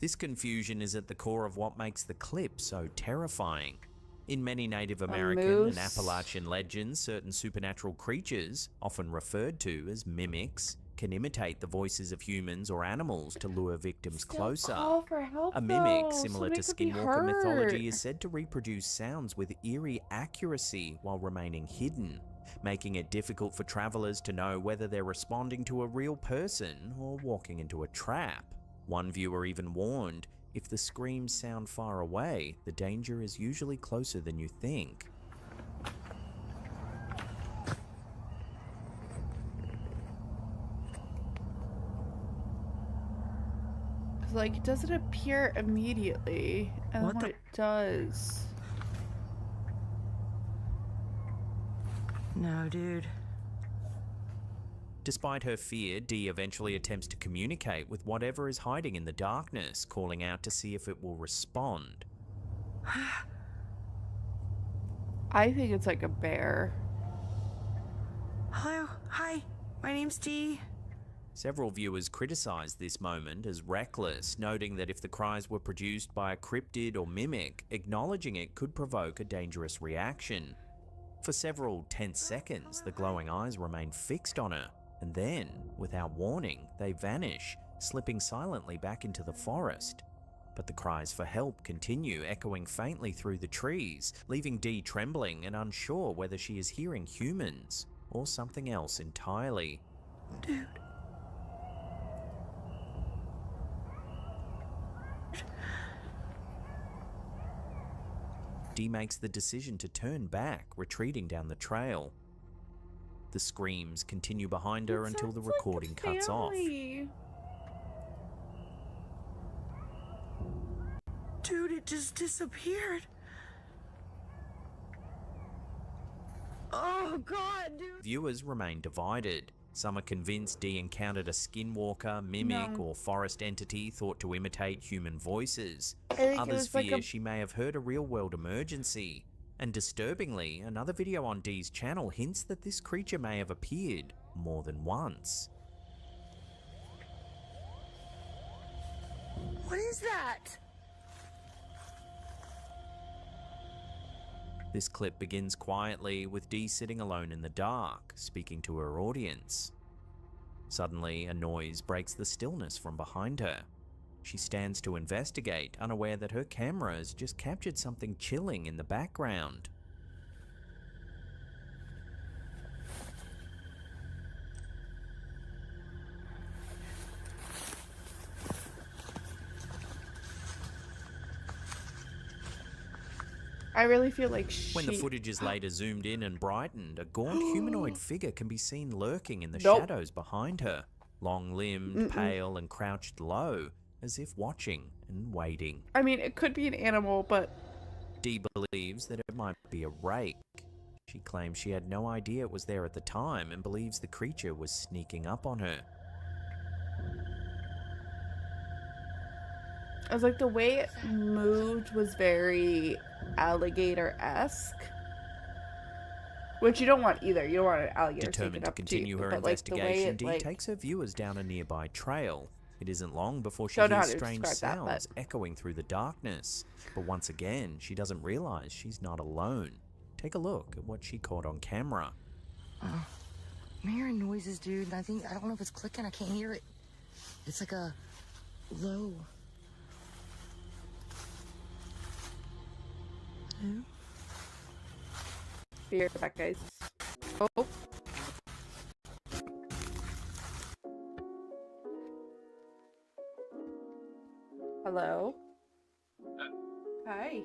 This confusion is at the core of what makes the clip so terrifying. In many Native American and Appalachian legends, certain supernatural creatures, often referred to as mimics, can imitate the voices of humans or animals to lure victims closer. Call for help, A mimic, though, similar so to they could be Skinwalker mythology, hurt. is said to reproduce sounds with eerie accuracy while remaining hidden, making it difficult for travelers to know whether they're responding to a real person or walking into a trap. One viewer even warned, if the screams sound far away, the danger is usually closer than you think. Like, it doesn't appear immediately. And What when the- it does. No, dude. Despite her fear, Dee eventually attempts to communicate with whatever is hiding in the darkness, calling out to see if it will respond. I think it's like a bear. Hello. Hi. My name's Dee. Several viewers criticized this moment as reckless, noting that if the cries were produced by a cryptid or mimic, acknowledging it could provoke a dangerous reaction. For several tense seconds, the glowing eyes remain fixed on her, and then, without warning, they vanish, slipping silently back into the forest. But the cries for help continue, echoing faintly through the trees, leaving Dee trembling and unsure whether she is hearing humans or something else entirely. Dude. Dee makes the decision to turn back, retreating down the trail. The screams continue behind her until the recording cuts off. Dude, it just disappeared. Oh god, dude. Viewers remain divided. Some are convinced Dee encountered a skinwalker, mimic, or forest entity thought to imitate human voices. think it Others was like fear a- she may have heard a real-world emergency. And disturbingly, another video on Dee's channel hints that this creature may have appeared more than once. What is that? This clip begins quietly with Dee sitting alone in the dark, speaking to her audience. Suddenly, a noise breaks the stillness from behind her. She stands to investigate, unaware that her camera has just captured something chilling in the background. I really feel like When the footage is later zoomed in and brightened, a gaunt humanoid figure can be seen lurking in the Nope. shadows behind her, long-limbed, pale, and crouched low, as if watching and waiting. I mean, it could be an animal, but Dee believes that it might be a rake. She claims she had no idea it was there at the time and believes the creature was sneaking up on her. I was like, the way it moved was very alligator-esque. Which you don't want either. You don't want an alligator Determined sneaking to up to continue you. her But, like, the way investigation, it, Dee like, takes her viewers down a nearby trail. It isn't long before she Don't know how hears to strange describe that, sounds echoing through the darkness. But once again, she doesn't realize she's not alone. Take a look at what she caught on camera. I'm hearing noises, dude. I don't know if it's clicking. I can't hear it. It's like a low. Who? Be right back, guys. Oh. Hello? Hi.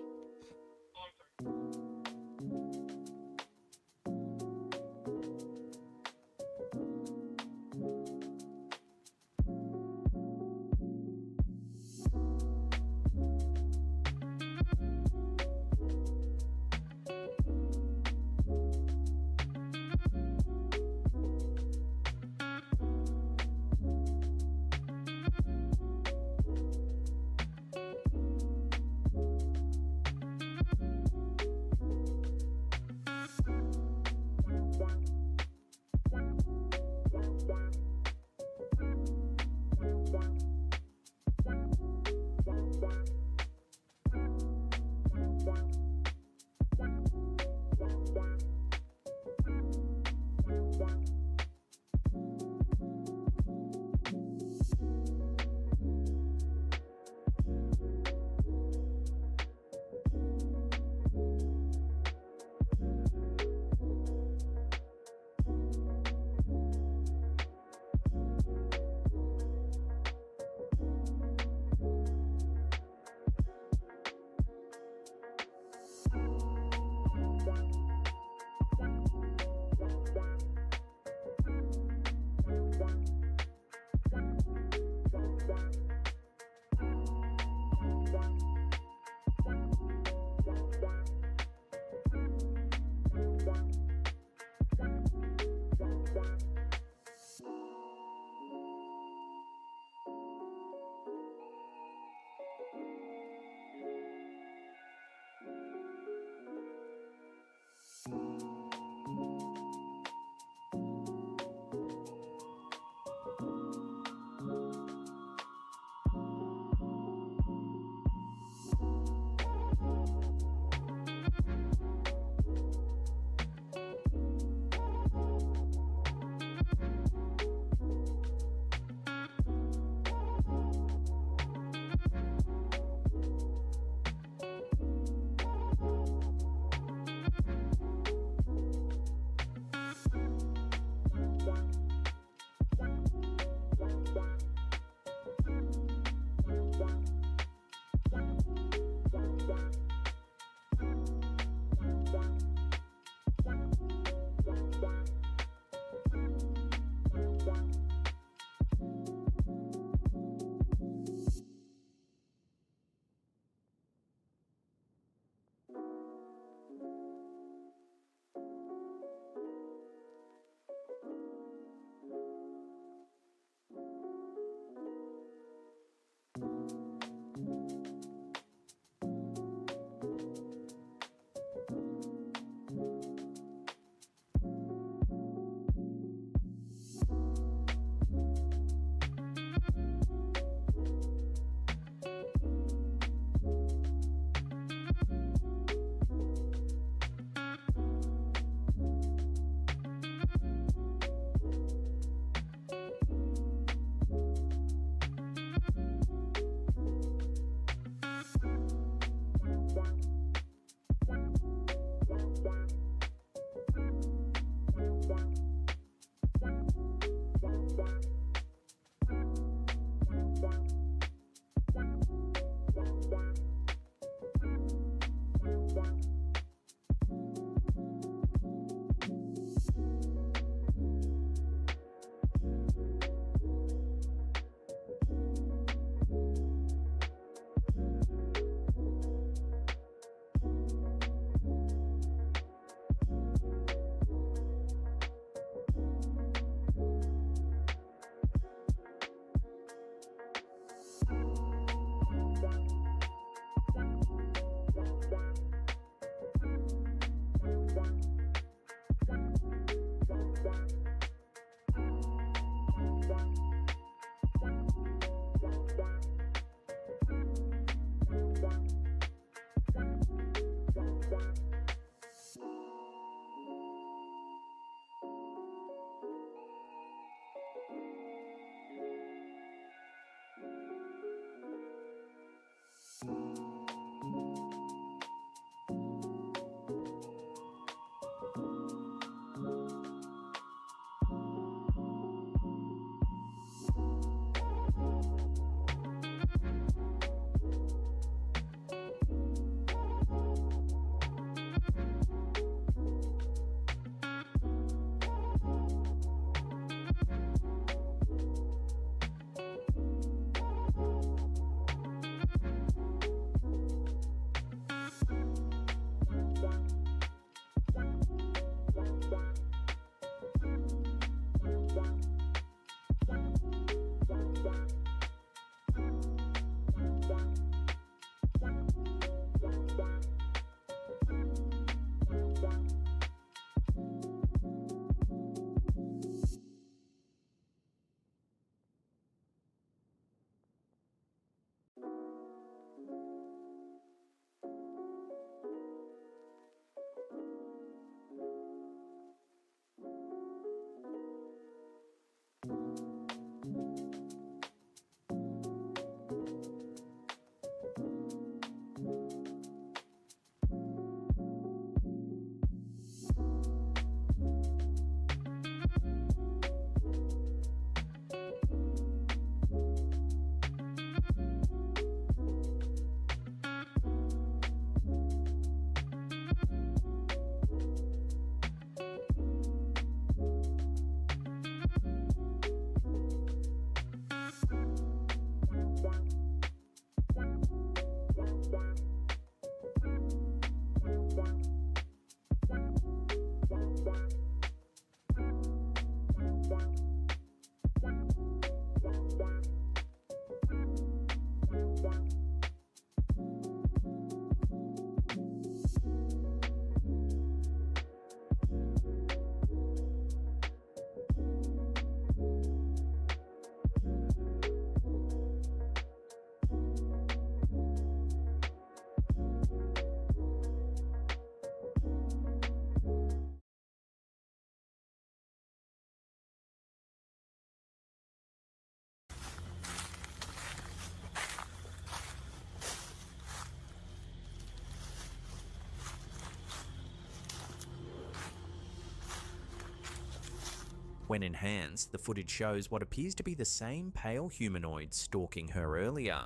When enhanced, the footage shows what appears to be the same pale humanoid stalking her earlier,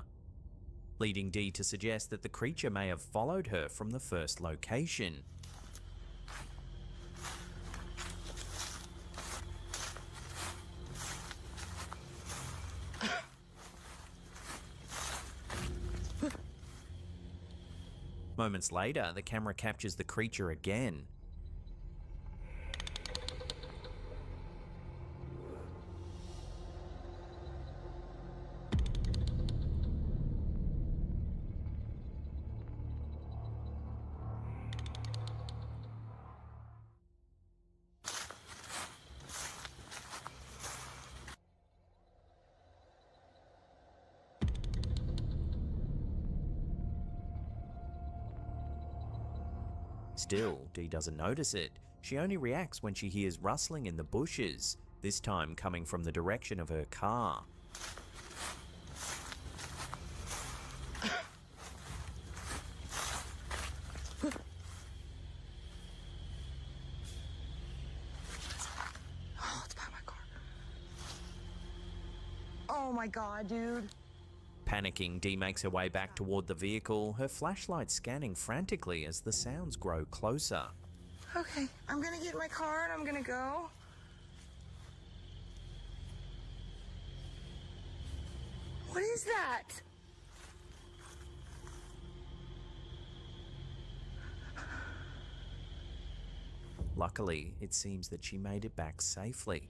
leading Dee to suggest that the creature may have followed her from the first location. Moments later, the camera captures the creature again. Still, Dee doesn't notice it. She only reacts when she hears rustling in the bushes, this time coming from the direction of her car. Oh, it's by my car. Oh my god, dude. Panicking, Dee makes her way back toward the vehicle, her flashlight scanning frantically as the sounds grow closer. Okay, I'm gonna get in my car and I'm gonna go. What is that? Luckily, it seems that she made it back safely.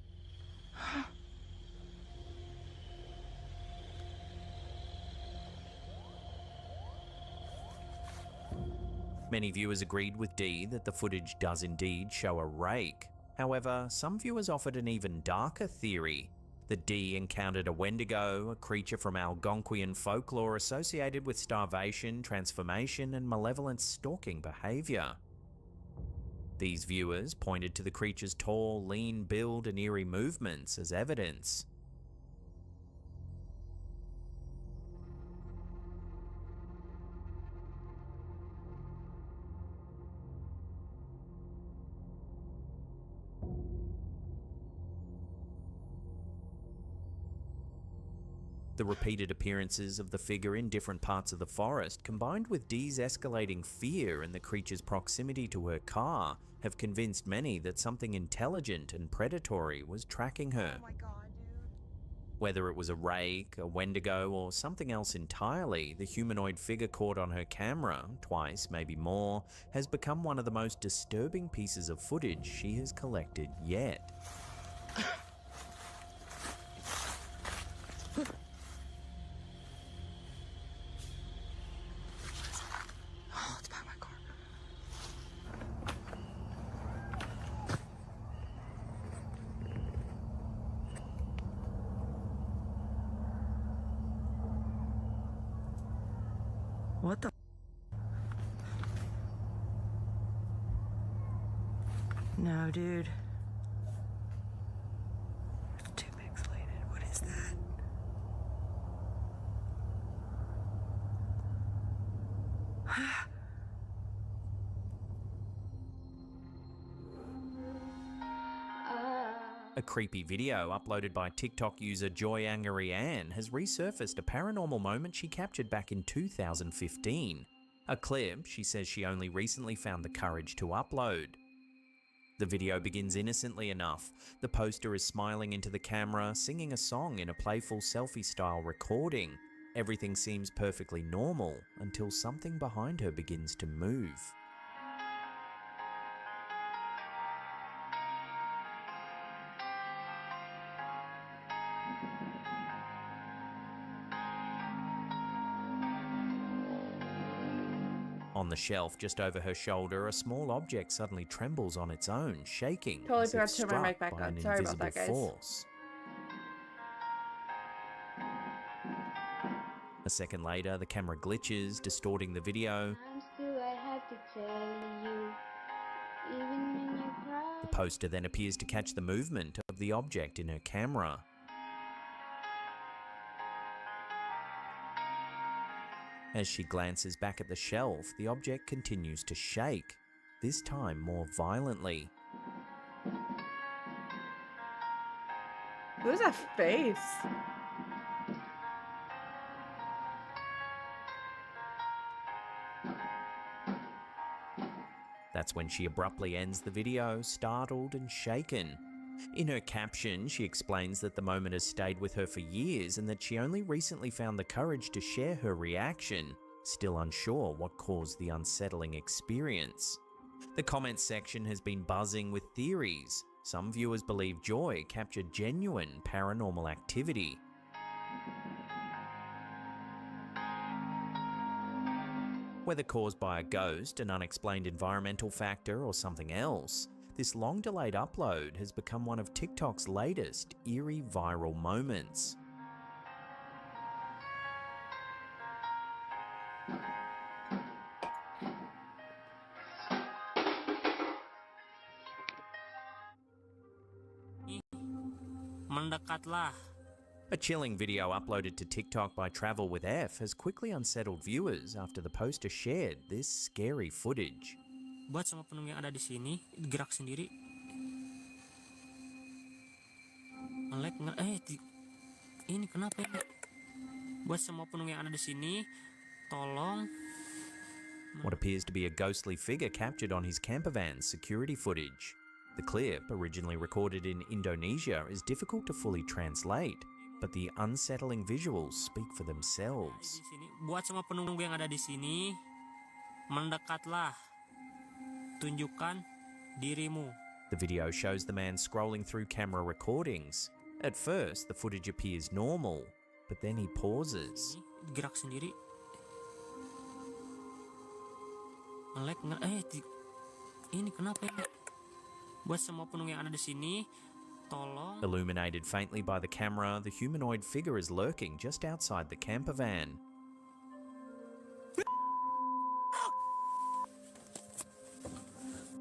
Many viewers agreed with Dee that the footage does indeed show a rake, However, some viewers offered an even darker theory that Dee encountered a Wendigo, a creature from Algonquian folklore associated with starvation, transformation, and malevolent stalking behaviour. These viewers pointed to the creature's tall, lean build and eerie movements as evidence. The repeated appearances of the figure in different parts of the forest, combined with Dee's escalating fear and the creature's proximity to her car, have convinced many that something intelligent and predatory was tracking her. Oh my god, dude. Whether it was a rake, a Wendigo, or something else entirely, the humanoid figure caught on her camera, twice, maybe more, has become one of the most disturbing pieces of footage she has collected yet. Oh, it's by my car. What the? No, dude. It's too pixelated. What is that? A creepy video uploaded by TikTok user Joy Angry Ann has resurfaced a paranormal moment she captured back in 2015. A clip she says she only recently found the courage to upload. The video begins innocently enough. The poster is smiling into the camera, singing a song in a playful selfie-style recording. Everything seems perfectly normal until something behind her begins to move. On the shelf just over her shoulder, a small object suddenly trembles on its own, shaking Totally as forgot if to turn my mic struck back by on. an Sorry about invisible that, guys. force. A second later, the camera glitches, distorting the video. The poster then appears to catch the movement of the object in her camera. As she glances back at the shelf, the object continues to shake, this time more violently. Who's that face? That's when she abruptly ends the video, startled and shaken. In her caption, she explains that the moment has stayed with her for years and that she only recently found the courage to share her reaction, still unsure what caused the unsettling experience. The comments section has been buzzing with theories. Some viewers believe Joy captured genuine paranormal activity. Whether caused by a ghost, an unexplained environmental factor, or something else, this long-delayed upload has become one of TikTok's latest eerie viral moments. Mendekatlah. A chilling video uploaded to TikTok by Travel with F has quickly unsettled viewers after the poster shared this scary footage. Buat semua penunggu yang ada di sini gerak sendiri. Nge-lag ini kenapa ya? Buat semua penunggu yang ada di sini, tolong. What appears to be a ghostly figure captured on his campervan's security footage. The clip, originally recorded in Indonesia, is difficult to fully translate, but the unsettling visuals speak for themselves. Buat semua penunggu yang ada di sini, mendekatlah. Tunjukkan dirimu. The video shows the man scrolling through camera recordings. At first, the footage appears normal, but then he pauses. Gerak sendiri. Nge-lag ini kenapa ya? Buat semua penunggu yang ada di sini, tolong. Illuminated faintly by the camera, the humanoid figure is lurking just outside the camper van.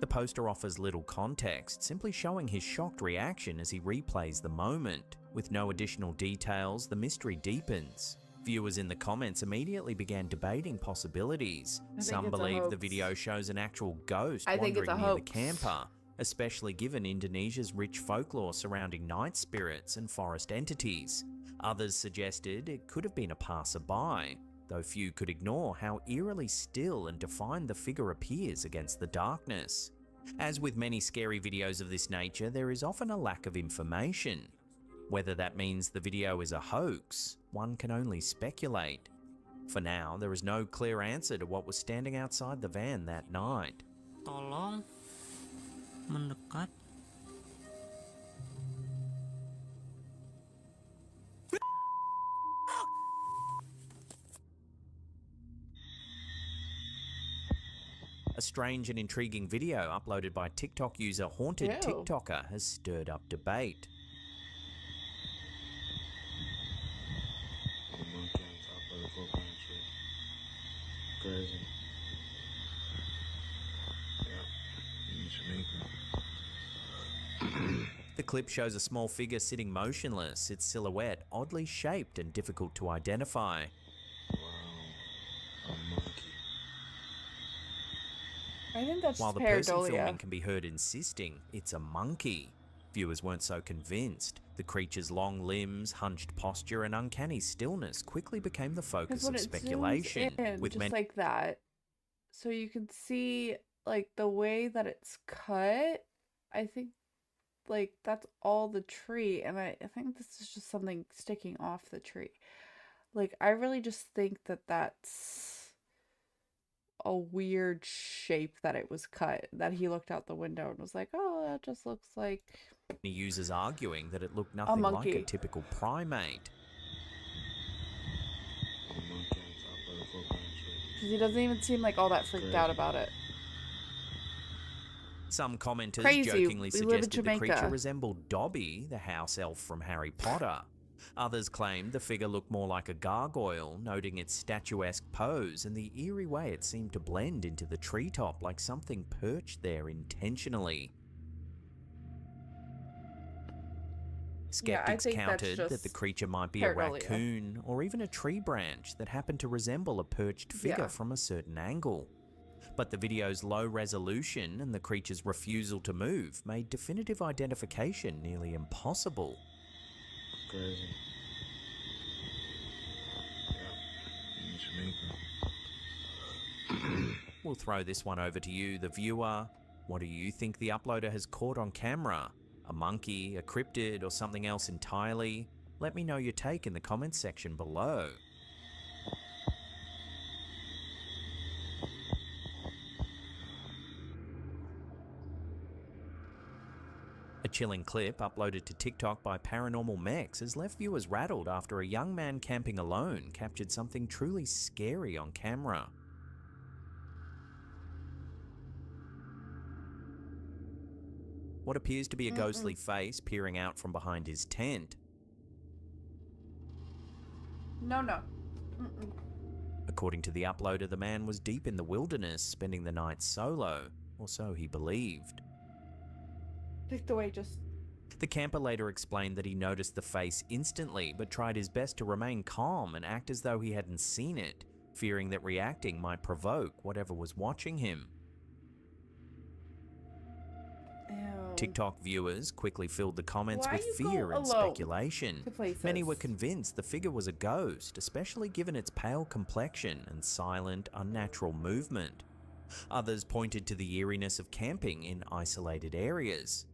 The poster offers little context, simply showing his shocked reaction as he replays the moment. With no additional details, the mystery deepens. Viewers in the comments immediately began debating possibilities. Some it's a believe the hoax. video shows an actual ghost I think it's wandering a near the hoax. camper, especially given Indonesia's rich folklore surrounding night spirits and forest entities. Others suggested it could have been a passerby, though few could ignore how eerily still and defined the figure appears against the darkness. As with many scary videos of this nature, there is often a lack of information. Whether that means the video is a hoax, one can only speculate. For now, there is no clear answer to what was standing outside the van that night. Tolong mendekat. A strange and intriguing video uploaded by TikTok user Haunted Ew. TikToker has stirred up debate. Crazy. The clip shows a small figure sitting motionless, its silhouette oddly shaped and difficult to identify. I think that's While just the person pareidolia. filming can be heard insisting it's a monkey, viewers weren't so convinced. The creature's long limbs, hunched posture, and uncanny stillness quickly became the focus Because when of it speculation. zooms in, with just many like that, so you can see like the way that it's cut. I think like that's all the tree, and I think this is just something sticking off the tree. Like I really just think that that's a weird shape that it was cut. That he looked out the window and was like, "Oh, that just looks like." users arguing that it looked nothing like a monkey. typical primate. Because he doesn't even seem like all that freaked out about it. Some commenters Crazy, jokingly we live in suggested the creature Jamaica. resembled Dobby, the house elf from Harry Potter. Others claimed the figure looked more like a gargoyle, noting its statuesque pose and the eerie way it seemed to blend into the treetop like something perched there intentionally. Skeptics think that's countered that the just creature might be a pareidolia. raccoon or even a tree branch that happened to resemble a perched figure Yeah. from a certain angle. But the video's low resolution and the creature's refusal to move made definitive identification nearly impossible. Crazy. We'll throw this one over to you, the viewer. What do you think the uploader has caught on camera? A monkey, a cryptid, or something else entirely? Let me know your take in the comments section below. A chilling clip uploaded to TikTok by Paranormal Mex has left viewers rattled after a young man camping alone captured something truly scary on camera. What appears to be a ghostly face peering out from behind his tent. No. According to the uploader, the man was deep in the wilderness, spending the night solo, or so he believed. Like the way just. The camper later explained that he noticed the face instantly, but tried his best to remain calm and act as though he hadn't seen it, fearing that reacting might provoke whatever was watching him. Ew. TikTok viewers quickly filled the comments Why with you go fear and alone speculation. to places? Many were convinced the figure was a ghost, especially given its pale complexion and silent, unnatural movement. Others pointed to the eeriness of camping in isolated areas.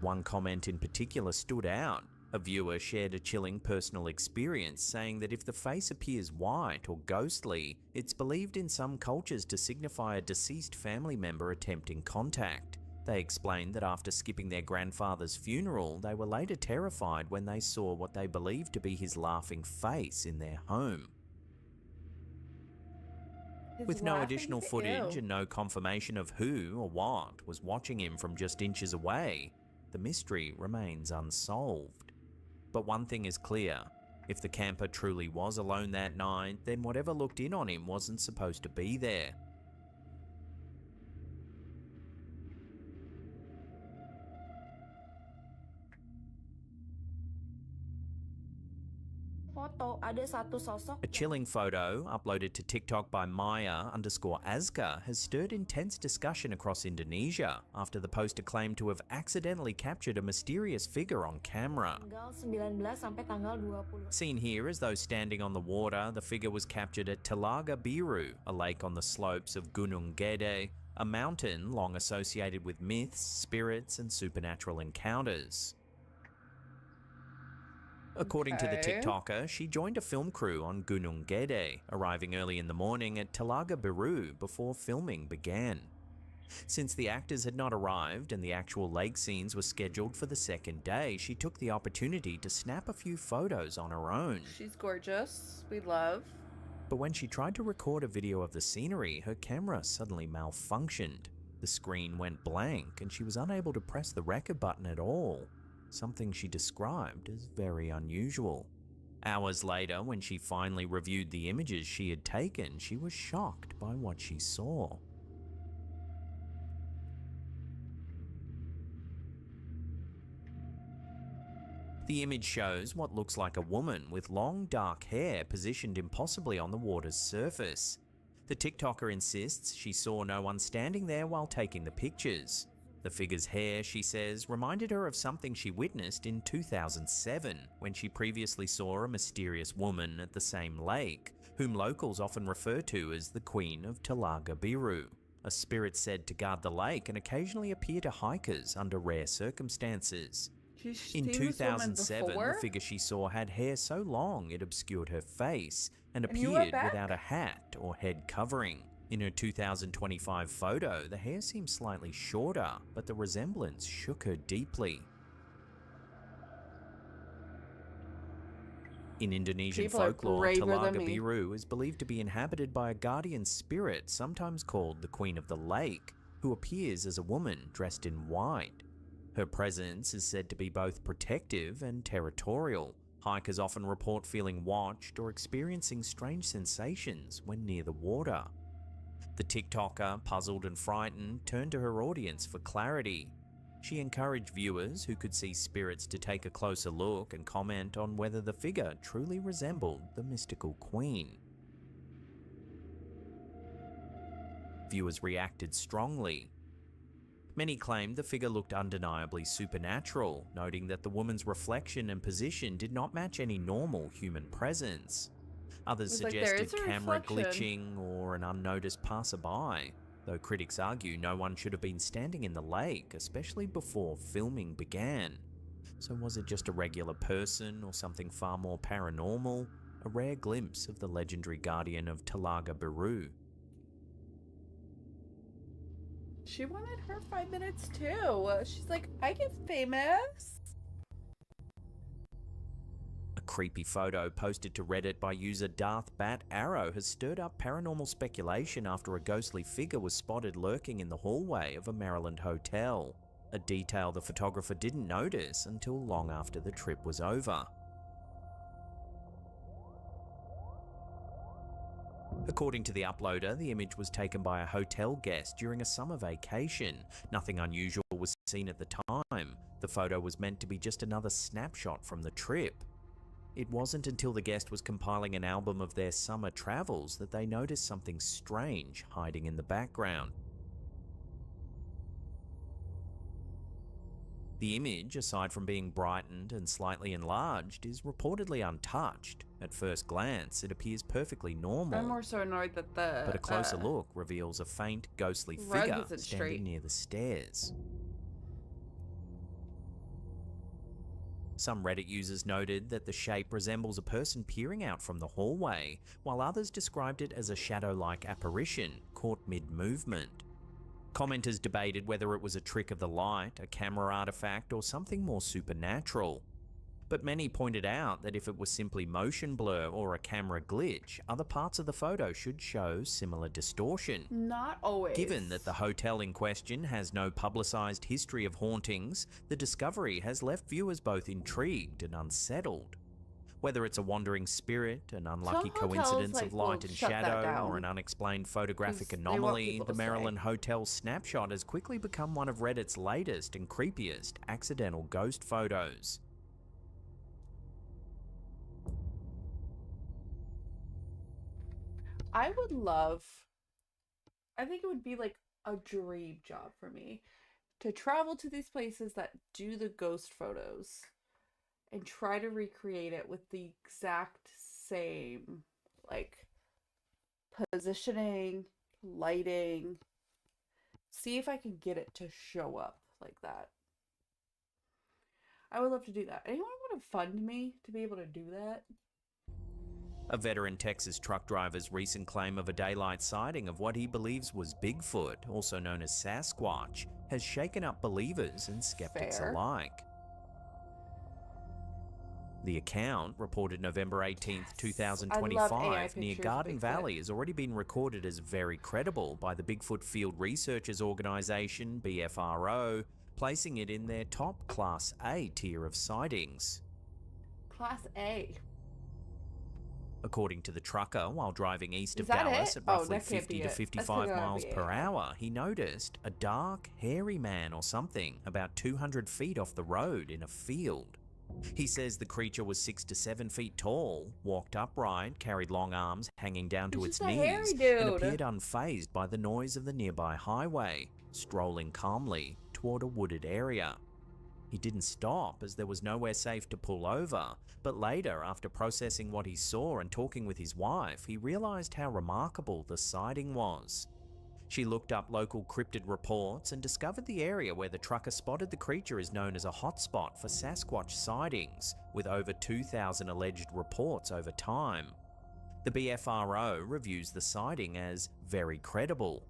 One comment in particular stood out. A viewer shared a chilling personal experience, saying that if the face appears white or ghostly, it's believed in some cultures to signify a deceased family member attempting contact. They explained that after skipping their grandfather's funeral, they were later terrified when they saw what they believed to be his laughing face in their home. With no laughing additional fit- footage ew. and no confirmation of who or what was watching him from just inches away, the mystery remains unsolved. But one thing is clear. If the camper truly was alone that night, then whatever looked in on him wasn't supposed to be there. Foto ada satu sosok A chilling photo uploaded to TikTok by Maya_Azka has stirred intense discussion across Indonesia after the poster claimed to have accidentally captured a mysterious figure on camera. tanggal 19 sampai tanggal 20. Seen here as though standing on the water, the figure was captured at Telaga Biru, a lake on the slopes of Gunung Gede, a mountain long associated with myths, spirits, and supernatural encounters. According to the Okay. TikToker, she joined a film crew on Gunung Gede, arriving early in the morning at Telaga Biru before filming began. Since the actors had not arrived and the actual lake scenes were scheduled for the second day, she took the opportunity to snap a few photos on her own. She's gorgeous. We love. But when she tried to record a video of the scenery, her camera suddenly malfunctioned. The screen went blank and she was unable to press the record button at all, something she described as very unusual. Hours later, when she finally reviewed the images she had taken, she was shocked by what she saw. The image shows what looks like a woman with long dark hair positioned impossibly on the water's surface. The TikToker insists she saw no one standing there while taking the pictures. The figure's hair, she says, reminded her of something she witnessed in 2007 when she previously saw a mysterious woman at the same lake, whom locals often refer to as the Queen of Telaga Biru, a spirit said to guard the lake and occasionally appear to hikers under rare circumstances. She's In seen this woman 2007, the before? figure she saw had hair so long it obscured her face and And you were appeared back? without a hat or head covering. In her 2025 photo, the hair seemed slightly shorter, but the resemblance shook her deeply. In Indonesian People are folklore, braver than Telaga me. Biru is believed to be inhabited by a guardian spirit, sometimes called the Queen of the Lake, who appears as a woman dressed in white. Her presence is said to be both protective and territorial. Hikers often report feeling watched or experiencing strange sensations when near the water. The TikToker, puzzled and frightened, turned to her audience for clarity. She encouraged viewers who could see spirits to take a closer look and comment on whether the figure truly resembled the mystical queen. Viewers reacted strongly. Many claimed the figure looked undeniably supernatural, noting that the woman's reflection and position did not match any normal human presence. Others It was like, there suggested is a camera reflection. glitching or an unnoticed passerby, though critics argue no one should have been standing in the lake, especially before filming began. So was it just a regular person or something far more paranormal? A rare glimpse of the legendary guardian of Telaga Biru. She wanted her 5 minutes too. She's like, I get famous. A creepy photo posted to Reddit by user Darth Bat Arrow has stirred up paranormal speculation after a ghostly figure was spotted lurking in the hallway of a Maryland hotel, a detail the photographer didn't notice until long after the trip was over. According to the uploader, the image was taken by a hotel guest during a summer vacation. Nothing unusual was seen at the time. The photo was meant to be just another snapshot from the trip. It wasn't until the guest was compiling an album of their summer travels that they noticed something strange hiding in the background. The image, aside from being brightened and slightly enlarged, is reportedly untouched. At first glance, it appears perfectly normal. I'm more so annoyed that the But a closer look reveals a faint, ghostly rug figure isn't standing straight. near the stairs. Some Reddit users noted that the shape resembles a person peering out from the hallway, while others described it as a shadow-like apparition caught mid-movement. Commenters debated whether it was a trick of the light, a camera artifact, or something more supernatural. But many pointed out that if it was simply motion blur or a camera glitch, other parts of the photo should show similar distortion. Not always. Given that the hotel in question has no publicised history of hauntings, the discovery has left viewers both intrigued and unsettled. Whether it's a wandering spirit, an unlucky Some hotels, coincidence of will light and shut that shadow, down or an unexplained photographic 'cause they want anomaly, people the to stay. Maryland Hotel snapshot has quickly become one of Reddit's latest and creepiest accidental ghost photos. I would love, I think it would be like a dream job for me to travel to these places that do the ghost photos and try to recreate it with the exact same, like, positioning, lighting. See if I can get it to show up like that. I would love to do that. Anyone want to fund me to be able to do that? A veteran Texas truck driver's recent claim of a daylight sighting of what he believes was Bigfoot, also known as Sasquatch, has shaken up believers and skeptics Fair. alike. The account, reported November 18th, 2025, near pictures of Garden Bigfoot. Valley, has already been recorded as very credible by the Bigfoot Field Researchers Organization, BFRO, placing it in their top Class A tier of sightings. Class A. According to the trucker, while driving east Is of that Dallas it? at Oh, roughly that can't 50 be to it. That's 55 gotta miles be per it. hour, he noticed a dark, hairy man or something about 200 feet off the road in a field. He says the creature was 6 to 7 feet tall, walked upright, carried long arms hanging down to He's its just a hairy knees, dude. and appeared unfazed by the noise of the nearby highway, strolling calmly toward a wooded area. He didn't stop as there was nowhere safe to pull over, but later, after processing what he saw and talking with his wife, he realized how remarkable the sighting was. She looked up local cryptid reports and discovered the area where the trucker spotted the creature is known as a hotspot for Sasquatch sightings, with over 2,000 alleged reports over time. The BFRO reviews the sighting as very credible.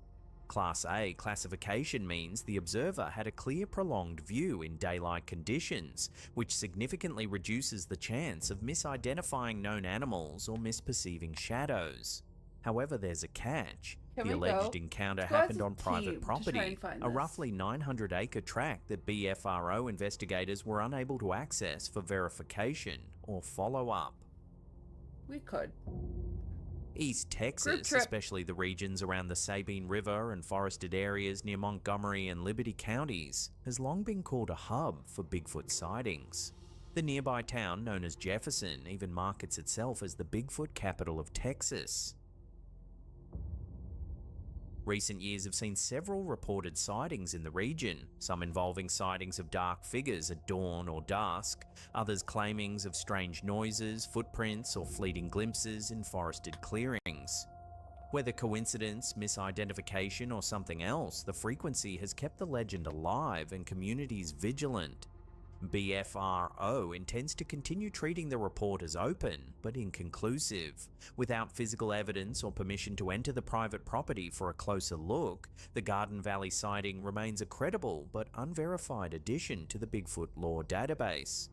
Class A classification means the observer had a clear prolonged view in daylight conditions, which significantly reduces the chance of misidentifying known animals or misperceiving shadows. However, there's a catch. Can The we alleged go? encounter Let's go as happened a on team private to try property, and find a this. roughly 900-acre tract that BFRO investigators were unable to access for verification or follow-up. We could. East Group Texas, trip. especially the regions around the Sabine River and forested areas near Montgomery and Liberty counties, has long been called a hub for Bigfoot sightings. The nearby town, known as Jefferson, even markets itself as the Bigfoot capital of Texas. Recent years have seen several reported sightings in the region, some involving sightings of dark figures at dawn or dusk, others claimings of strange noises, footprints, or fleeting glimpses in forested clearings. Whether coincidence, misidentification, or something else, the frequency has kept the legend alive and communities vigilant. BFRO intends to continue treating the report as open, but inconclusive. Without physical evidence or permission to enter the private property for a closer look, the Garden Valley sighting remains a credible but unverified addition to the Bigfoot lore database.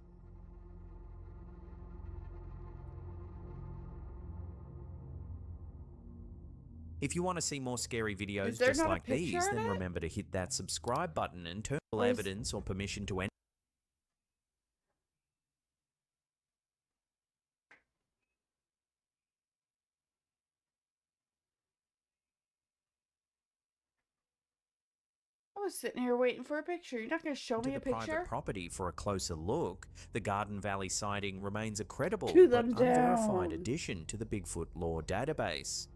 If you want to see more scary videos there just not a like these, picture of then it? remember to hit that subscribe button and turn on Or is- evidence or permission to enter. I was sitting here waiting for a picture. You're not going to show me To a the private picture? property for a closer look, the Garden Valley sighting remains a credible To but them unverified down. addition to the Bigfoot lore database.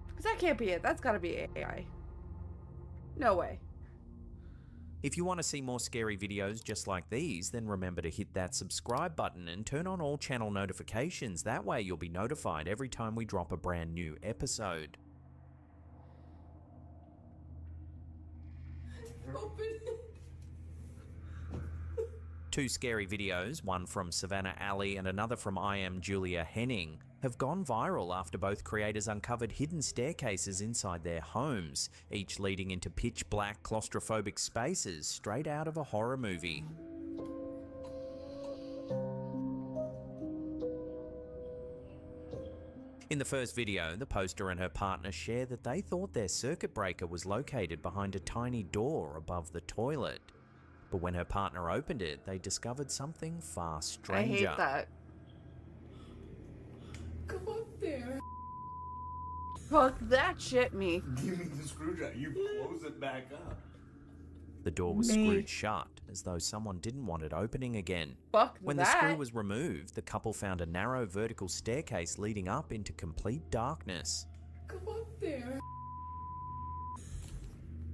Because that can't be it. That's got to be AI. No way. If you want to see more scary videos just like these, then remember to hit that subscribe button and turn on all channel notifications. That way you'll be notified every time we drop a brand new episode. Two scary videos, one from Savannah Alley and another from I Am Julia Henning, have gone viral after both creators uncovered hidden staircases inside their homes, each leading into pitch black claustrophobic spaces straight out of a horror movie. In the first video, the poster and her partner share that they thought their circuit breaker was located behind a tiny door above the toilet. But when her partner opened it, they discovered something far stranger. I hate that. Come up there. Fuck that shit, me. Give me the screwdriver. You close it back up. The door was Me. screwed shut, as though someone didn't want it opening again. Fuck When that. the screw was removed, the couple found a narrow vertical staircase leading up into complete darkness. Come up there.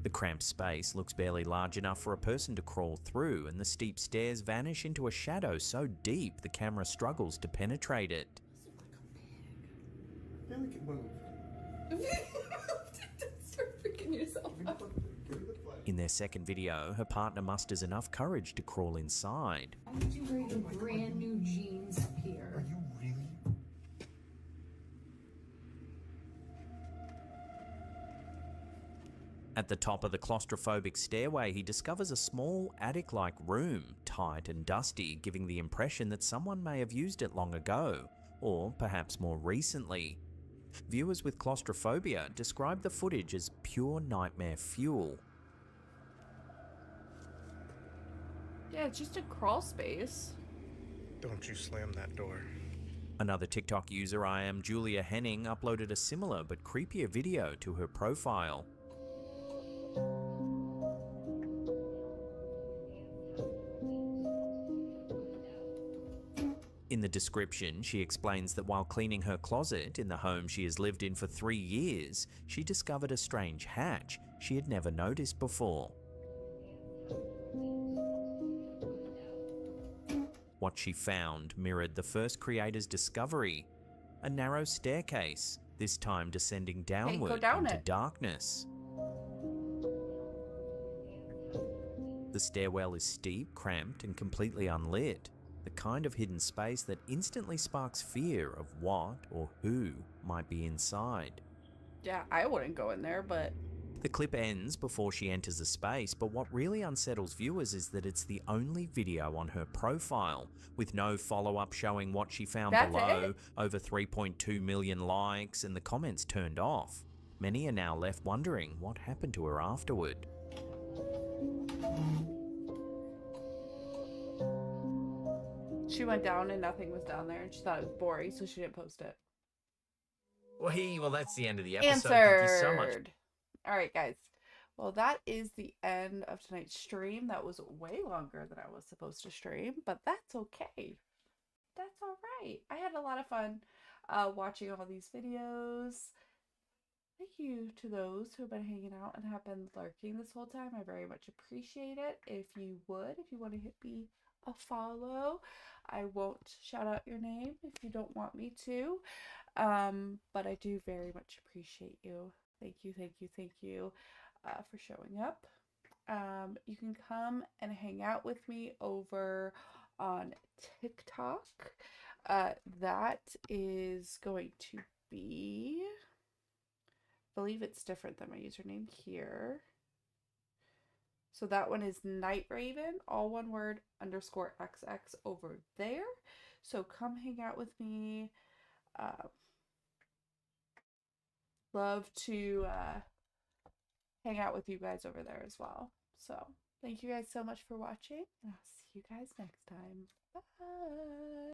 The cramped space looks barely large enough for a person to crawl through, and the steep stairs vanish into a shadow so deep the camera struggles to penetrate it. Yeah, we can move. Start freaking yourself out. In their second video, her partner musters enough courage to crawl inside. Why would you wear your brand new jeans up here? Are you really? At the top of the claustrophobic stairway, he discovers a small attic-like room, tight and dusty, giving the impression that someone may have used it long ago, or perhaps more recently. Viewers with claustrophobia describe the footage as pure nightmare fuel. Yeah, it's just a crawl space. Don't you slam that door. Another TikTok user, I Am Julia Henning, uploaded a similar but creepier video to her profile. In the description, she explains that while cleaning her closet in the home she has lived in for 3 years, she discovered a strange hatch she had never noticed before. What she found mirrored the first creator's discovery, a narrow staircase, this time descending downward down into it. darkness. The stairwell is steep, cramped, and completely unlit, the kind of hidden space that instantly sparks fear of what or who might be inside. Yeah, I wouldn't go in there, but The clip ends before she enters the space, but what really unsettles viewers is that it's the only video on her profile, with no follow-up showing what she found That's below, it? over 3.2 million likes, and the comments turned off. Many are now left wondering what happened to her afterward. she went down and nothing was down there, and she thought it was boring, so she didn't post it. Well, that's the end of the episode. Thank you so much. Answered. All right, guys. Well, that is the end of tonight's stream. That was way longer than I was supposed to stream, but that's okay. That's all right. I had a lot of fun watching all these videos. Thank you to those who have been hanging out and have been lurking this whole time. I very much appreciate it. If you want to hit me a follow, I won't shout out your name if you don't want me to. But I do very much appreciate you. Thank you for showing up. You can come and hang out with me over on TikTok. That is going to be, I believe it's different than my username here. So that one is Night Raven, all one word, _XX over there. So come hang out with me. Love to hang out with you guys over there as well. So thank you guys so much for watching, and I'll see you guys next time. Bye.